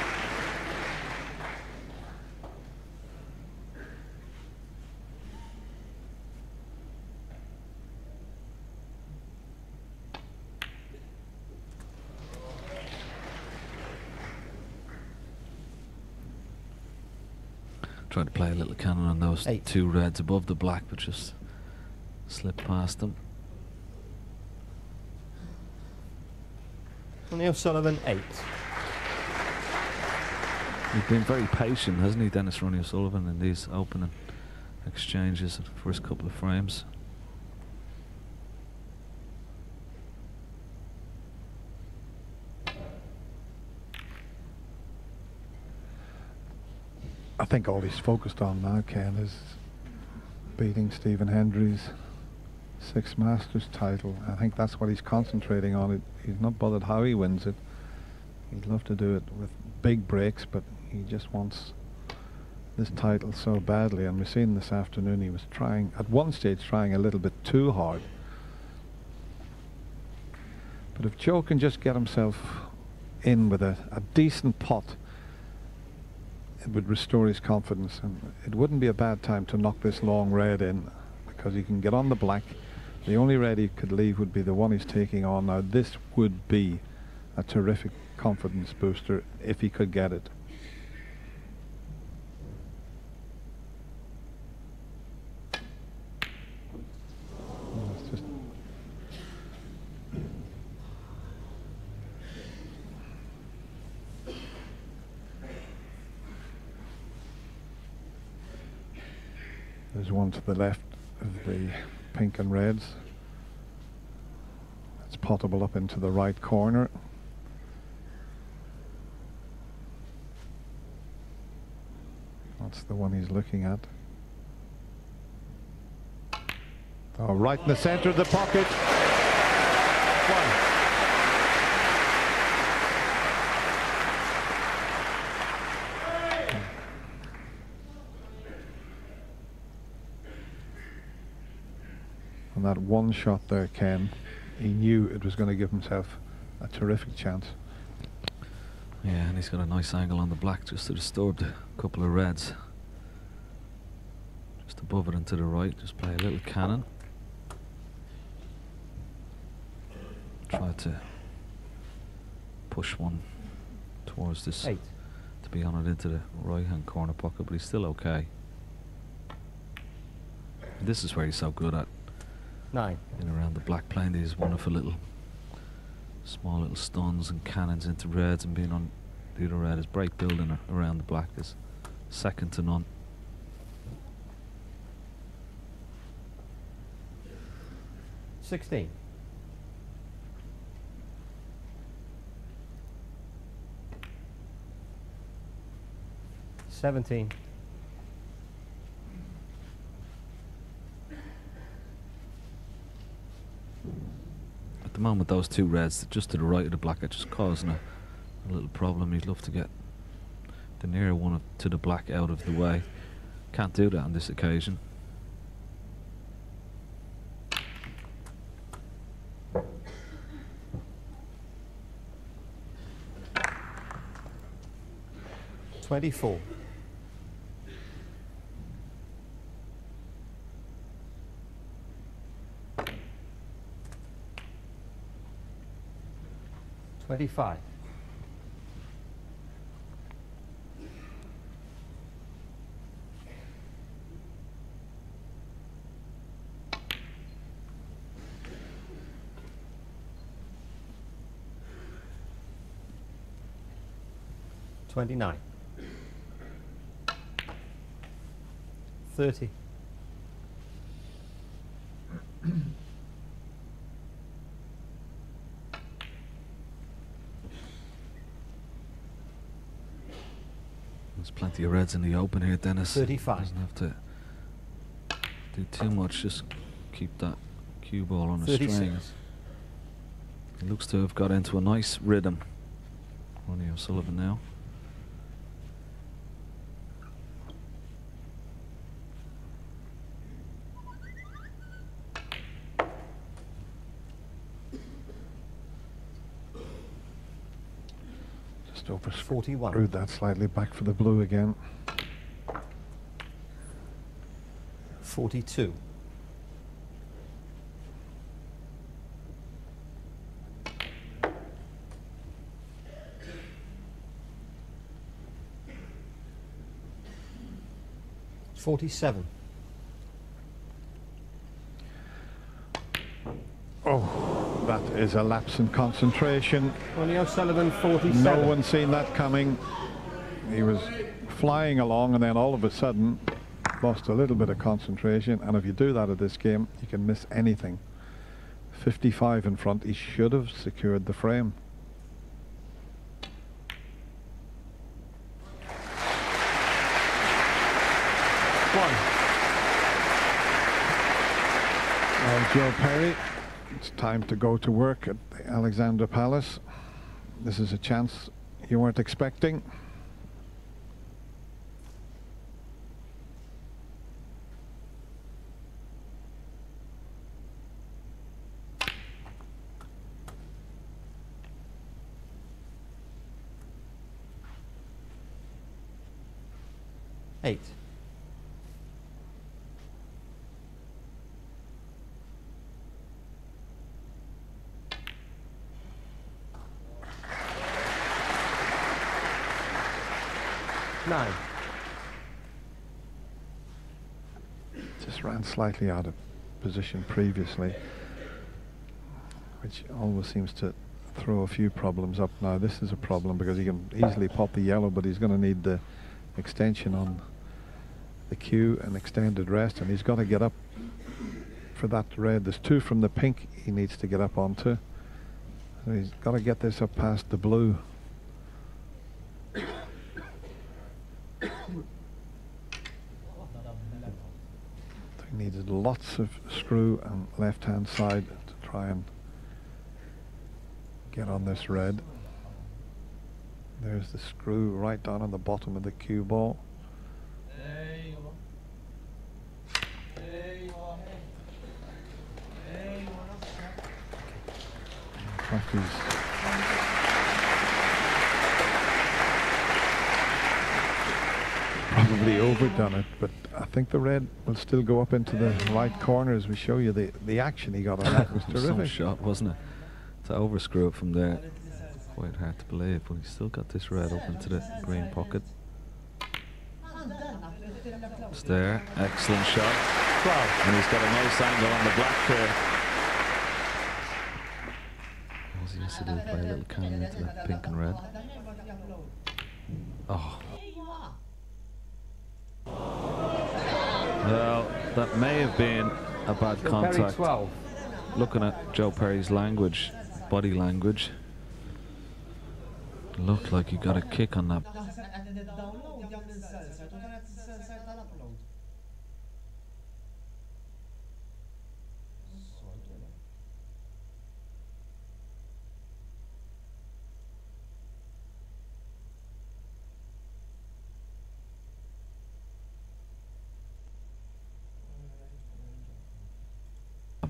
Tried to play a little cannon on those two reds above the black, but just slipped past them. Ronnie O'Sullivan 8. He's been very patient, hasn't he, Dennis Ronnie O'Sullivan, in these opening exchanges, the first couple of frames. I think all he's focused on now, Ken, is beating Stephen Hendry's 6th Masters title. I think that's what he's concentrating on. He's not bothered how he wins it. He'd love to do it with big breaks, but he just wants this title so badly. And we've seen this afternoon he was trying, at one stage, trying a little bit too hard. But if Joe can just get himself in with a decent pot, it would restore his confidence, and it wouldn't be a bad time to knock this long red in, because he can get on the black. The only red he could leave would be the one he's taking on now. This would be a terrific confidence booster if he could get it. It's just there's one to the left of the pink and reds. It's potable up into the right corner. That's the one he's looking at. Oh, right in the center of the pocket. One. And that one shot there, Ken, he knew it was going to give himself a terrific chance. Yeah, and he's got a nice angle on the black just to disturb the couple of reds. Just above it and to the right, just play a little cannon. Try to push one towards this, to be on it into the right hand corner pocket, but he's still okay. And this is where he's so good at. 9. In around the black, playing these wonderful little small little stuns and cannons into reds, and being on the other red. His break building around the black is second to none. $16. $17. At the moment, those two reds just to the right of the black are just causing a little problem. He'd love to get the nearer one to the black out of the way. Can't do that on this occasion. $24. $25. $29. $30. There's plenty of reds in the open here, Dennis. 35. Doesn't have to do too much, just keep that cue ball on a 36. string. He looks to have got into a nice rhythm. Ronnie O'Sullivan now. Just over 41. Screwed that slightly back for the blue again. 42. $47. Oh, that is a lapse in concentration. Ronnie O'Sullivan, 47. No one seen that coming. He was flying along and then all of a sudden lost a little bit of concentration, and if you do that at this game you can miss anything. 55 in front, he should have secured the frame. Joe Perry, it's time to go to work at the Alexandra Palace. This is a chance you weren't expecting. $8. $9. Just ran slightly out of position previously, which always seems to throw a few problems up. Now this is a problem because he can easily pop the yellow, but he's going to need the extension on the cue and extended rest, and he's got to get up for that red. There's 2 from the pink he needs to get up onto, so he's got to get this up past the blue. He needed lots of screw and left hand side to try and get on this red. There's the screw right down on the bottom of the cue ball. overdone it, but I think the red will still go up into the right corner as we show you. The action he got on that was terrific. Some shot, wasn't it? To overscrew it from there, quite hard to believe, but he's still got this red up into the green pocket. It's there, excellent shot. Wow. And he's got a nice angle on the black here. As he used to do, play a little cannon into that pink and red. Oh. Well, that may have been a bad contact. Looking at Joe Perry's language, body language, looked like he got a kick on that.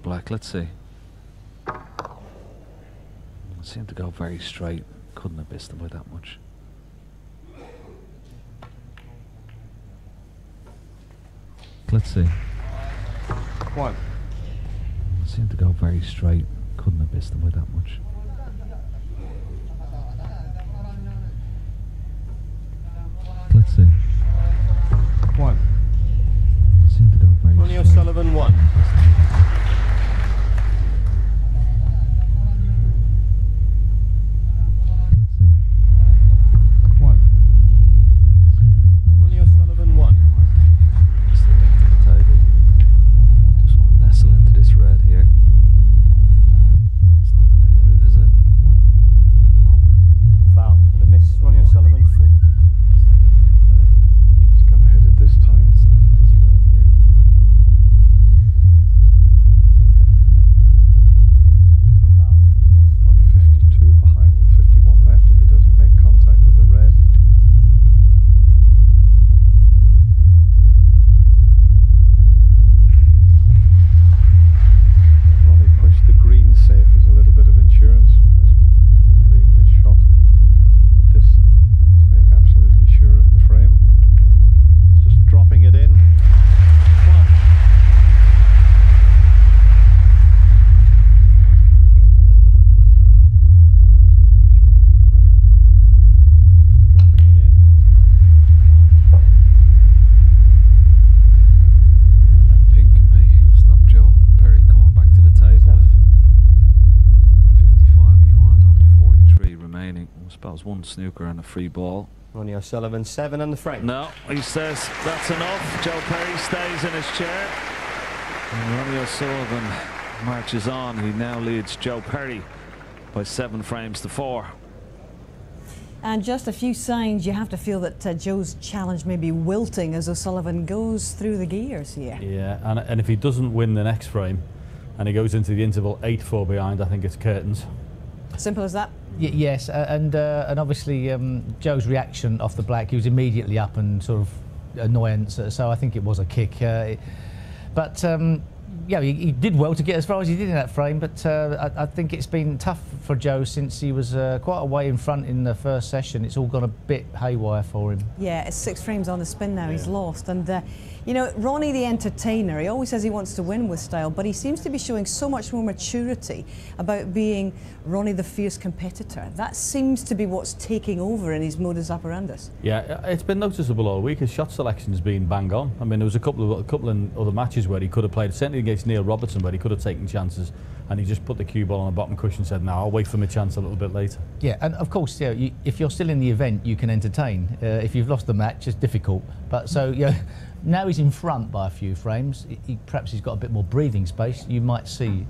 Black, let's see. It seemed to go very straight. Couldn't have missed him by that much. Let's see. One. It seemed to go very straight. Couldn't have missed him by that much. Let's see. One. It seemed to go very Ronnie straight. O'Sullivan, one. One snooker and a free ball. Ronnie O'Sullivan, 7 on the frame. No, he says that's enough. Joe Perry stays in his chair. And Ronnie O'Sullivan marches on. He now leads Joe Perry by 7 frames to 4. And just a few signs you have to feel that Joe's challenge may be wilting as O'Sullivan goes through the gears here. Yeah, and if he doesn't win the next frame and he goes into the interval 8-4 behind, I think it's curtains. Simple as that. Yes, and obviously Joe's reaction off the black, he was immediately up and sort of annoyance, so I think it was a kick. But yeah, he did well to get as far as he did in that frame, but I think it's been tough for Joe since he was quite a way in front in the first session. It's all gone a bit haywire for him. Yeah, it's 6 frames on the spin now, he's lost. And you know, Ronnie the entertainer, he always says he wants to win with style, but he seems to be showing so much more maturity about being Ronnie the fierce competitor. That seems to be what's taking over in his modus operandus. Yeah, it's been noticeable all week. His shot selection's been bang on. I mean, there was a couple of other matches where he could have played, certainly against Neil Robertson, where he could have taken chances, and he just put the cue ball on the bottom cushion and said, no, I'll wait for my chance a little bit later. Yeah, and of course, yeah, if you're still in the event, you can entertain. If you've lost the match, it's difficult. But so, yeah, now he's in front by a few frames. Perhaps he's got a bit more breathing space. You might see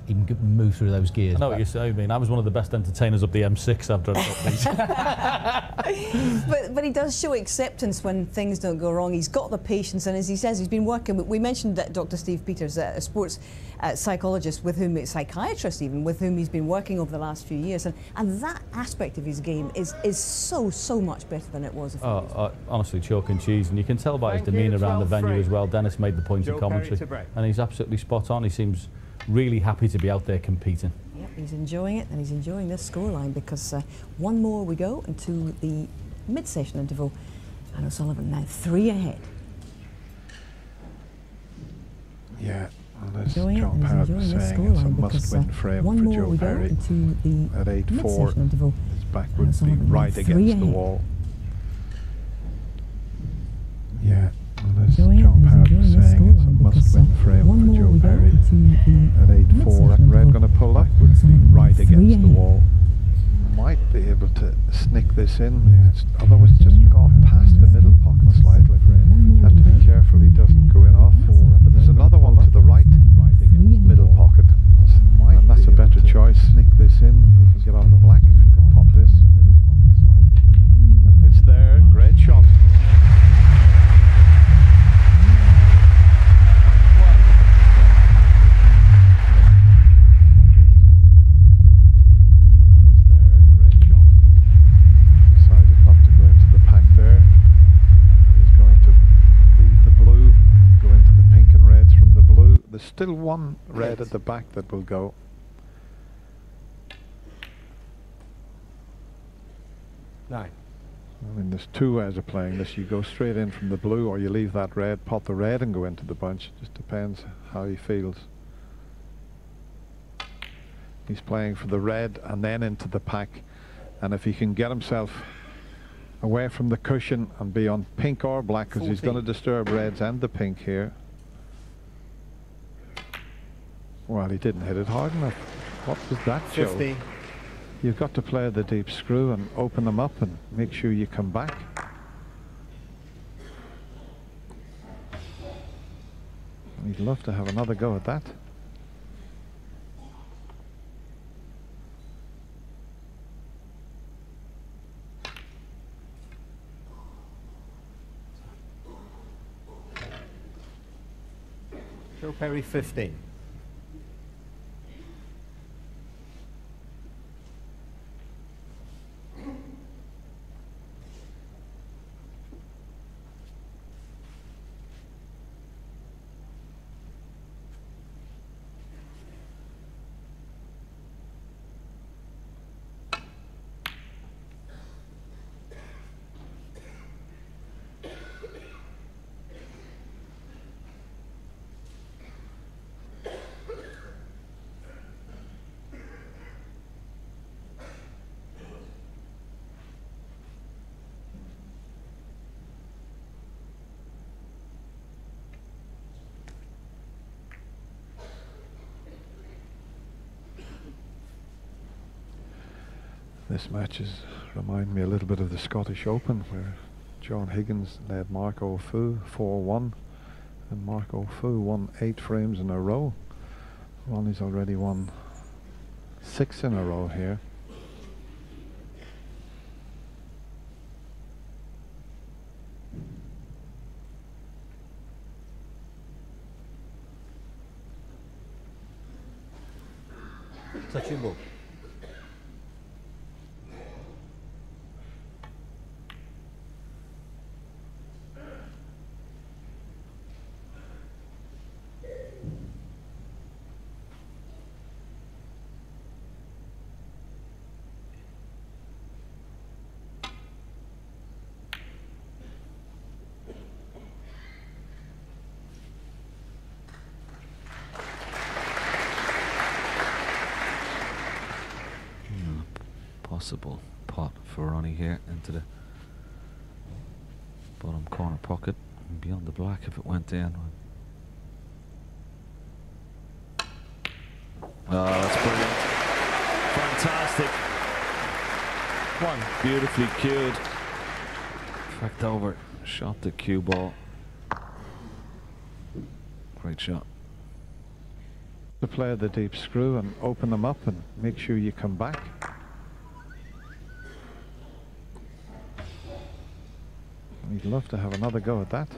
him move through those gears. I know what you're saying. I mean, I was one of the best entertainers up the M6 after I got these. But he does show acceptance when things don't go wrong. He's got the patience, and as he says, he's been working with, we mentioned Dr. Steve Peters, a sports psychologist with whom, psychiatrist even, with whom he's been working over the last few years, and that aspect of his game is so much better than it was a few years ago. Honestly, chalk and cheese, and you can tell by his demeanour around the venue as well. Dennis made the point in commentary, and he's absolutely spot on. He seems really happy to be out there competing. Yep, he's enjoying it, and he's enjoying this scoreline, because one more we go into the mid-session interval, and O'Sullivan now 3 ahead. Yeah, well, as Enjoying John Parrott was saying, it's a must-win frame for Joe Perry. At 8-4, his back would be right against the wall. Yeah, well, as John Parrott was saying, it's a must-win frame for Joe Perry. At 8-4, that red going to pull up would be right against the wall. Might be able to snick this in, otherwise just gone past the middle pocket slightly. You have to be careful he doesn't go in off. But there's another one to the right against middle pocket. And that's a better choice. Snick this in, you can get on the black if you can pot this. It's there, great shot. There's still one red at the back that will go. Nine. I mean, there's two ways of playing this. You go straight in from the blue, or you leave that red, pot the red and go into the bunch. Just depends how he feels. He's playing for the red and then into the pack. And if he can get himself away from the cushion and be on pink or black, because he's going to disturb reds and the pink here. Well, he didn't hit it hard enough. What was that, Joe? 50. You've got to play the deep screw and open them up and make sure you come back. He'd love to have another go at that. Joe Perry 15. This matches remind me a little bit of the Scottish Open, where John Higgins led Mark O'Fu 4-1, and Mark O'Fu won 8 frames in a row. Ronnie's already won 6 in a row here. Touching ball. Possible pot for Ronnie here into the bottom corner pocket and beyond the black if it went down. Oh, that's brilliant. Fantastic. One beautifully cued. Fracked over, shot the cue ball. Great shot. To play the deep screw and open them up and make sure you come back. We'd love to have another go at that.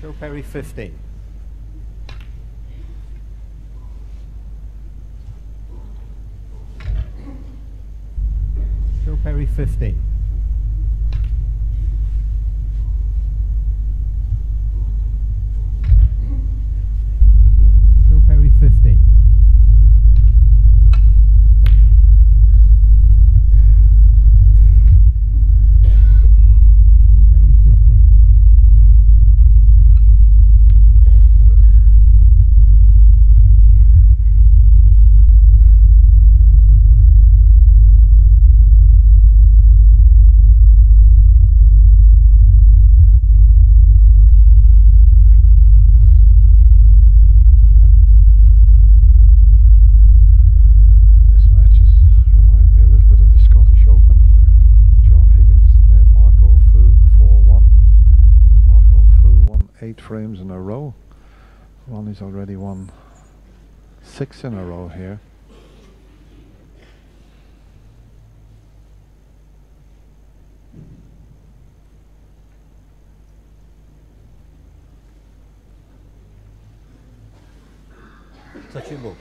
Joe Perry 15. Joe Perry 15. Joe Perry 15. Frames in a row. Ronnie's already won 6 in a row here. Touchable.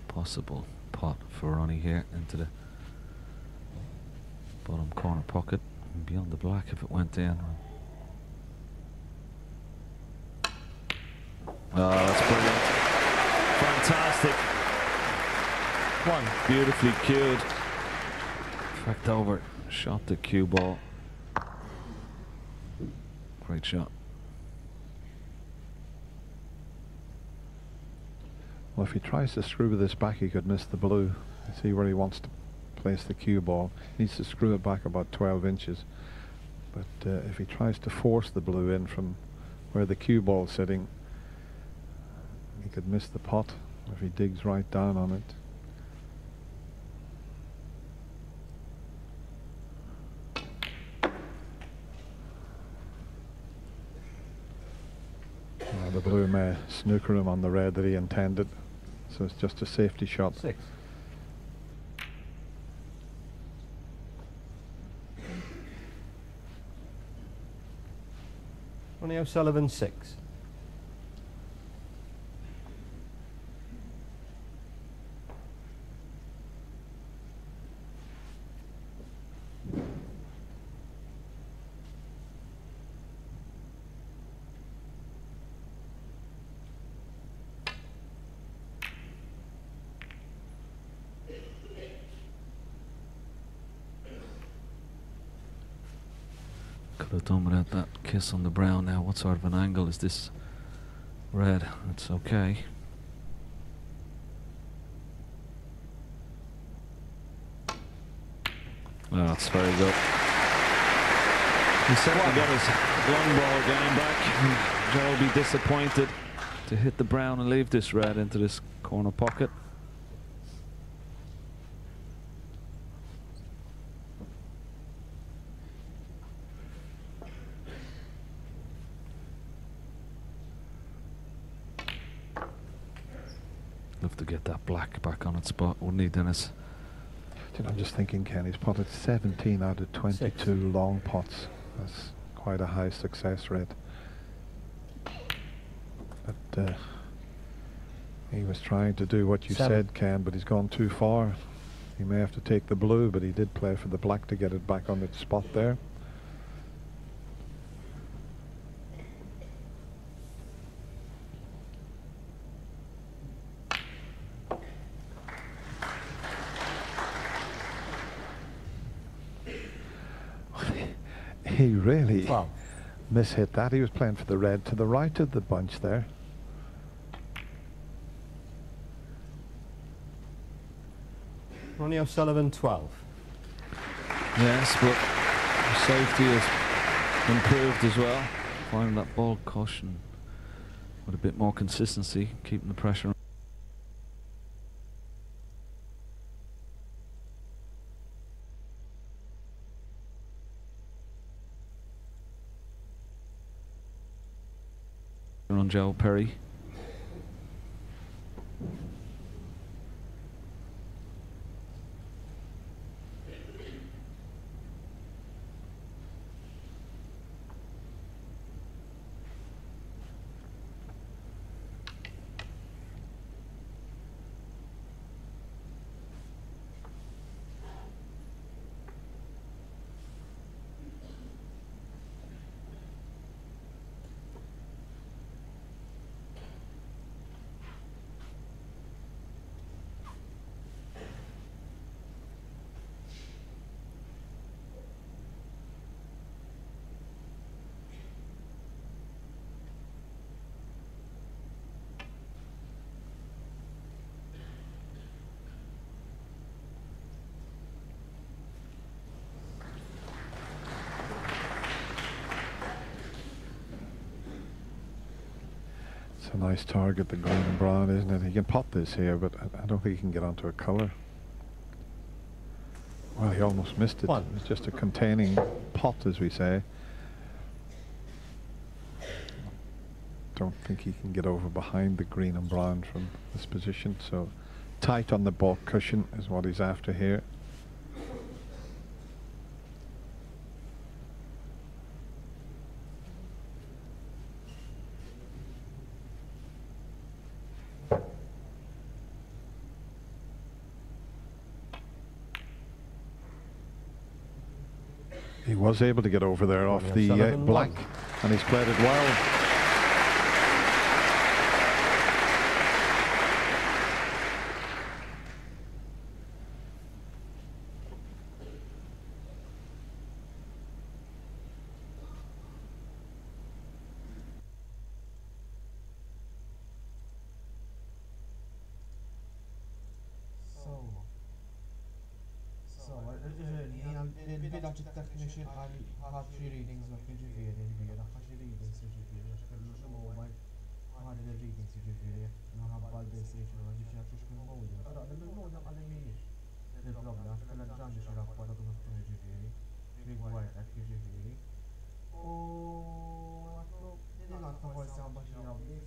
Possible pot for Ronnie here into the bottom corner pocket and beyond the black if it went in. Oh, that's brilliant. Fantastic. One. Beautifully cued. Fracked over. Shot the cue ball. Great shot. Well, if he tries to screw this back, he could miss the blue. You see where he wants to place the cue ball. He needs to screw it back about 12 inches. But if he tries to force the blue in from where the cue ball's sitting, he could miss the pot if he digs right down on it. The blue may snooker him on the red that he intended, so it's just a safety shot. 6. Ronnie O'Sullivan 6. Could have done without that kiss on the brown now. What sort of an angle is this red? It's okay. Oh, that's very good. He certainly got his long ball game back. Joe will be disappointed to hit the brown and leave this red into this corner pocket. Love to get that black back on its spot, wouldn't he, Dennis? You know, I'm just thinking, Ken, he's potted 17 out of 22 6. long pots. That's quite a high success rate. But he was trying to do what you 7. said, Ken, but he's gone too far. He may have to take the blue, but he did play for the black to get it back on its spot there. He really mishit that. He was playing for the red to the right of the bunch there. Ronnie O'Sullivan 12. Yes, but Safety has improved as well, finding that ball cushion with a bit more consistency, keeping the pressure. On Joe Perry. It's a nice target, the green and brown, isn't it? He can pot this here, but I don't think he can get onto a colour. Well, he almost missed it. What? It's just a containing pot, as we say. Don't think he can get over behind the green and brown from this position, so tight on the ball cushion is what he's after here. He was able to get over there off the black, and he's played it well. il-bida ċit-technician ħad xi readings ma jiġifieri l-bira, ħad xi readings jiġifieri, għax kellu xi mobile ħad il-readings jiġifieri, minħabba l-PlayStation ma ġifx jagħtu xkien modem. Però il-modem għal mhijiex il-problema għax kellha ġanġi xi rapport għadu niftu jiġifieri, rigwardek jiġifieri. U għatlu din għadta forsi għabba xi rabbi,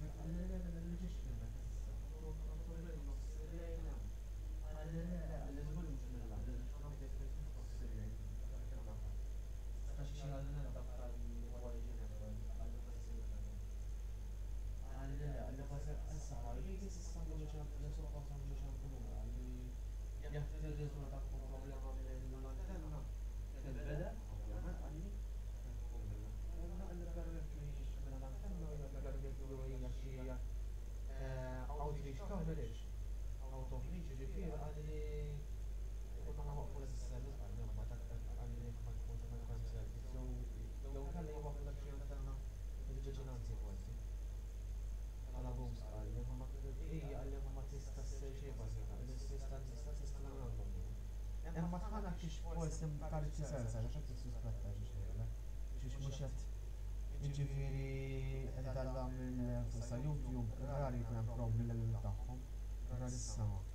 ma tħanak xiex forsi mkarriċi sensa, għax għed t-suspetta xiex muxet ġifiri ed-dalla mill-fusa YouTube, rari kun problemi l-taħħom, rari s-sama.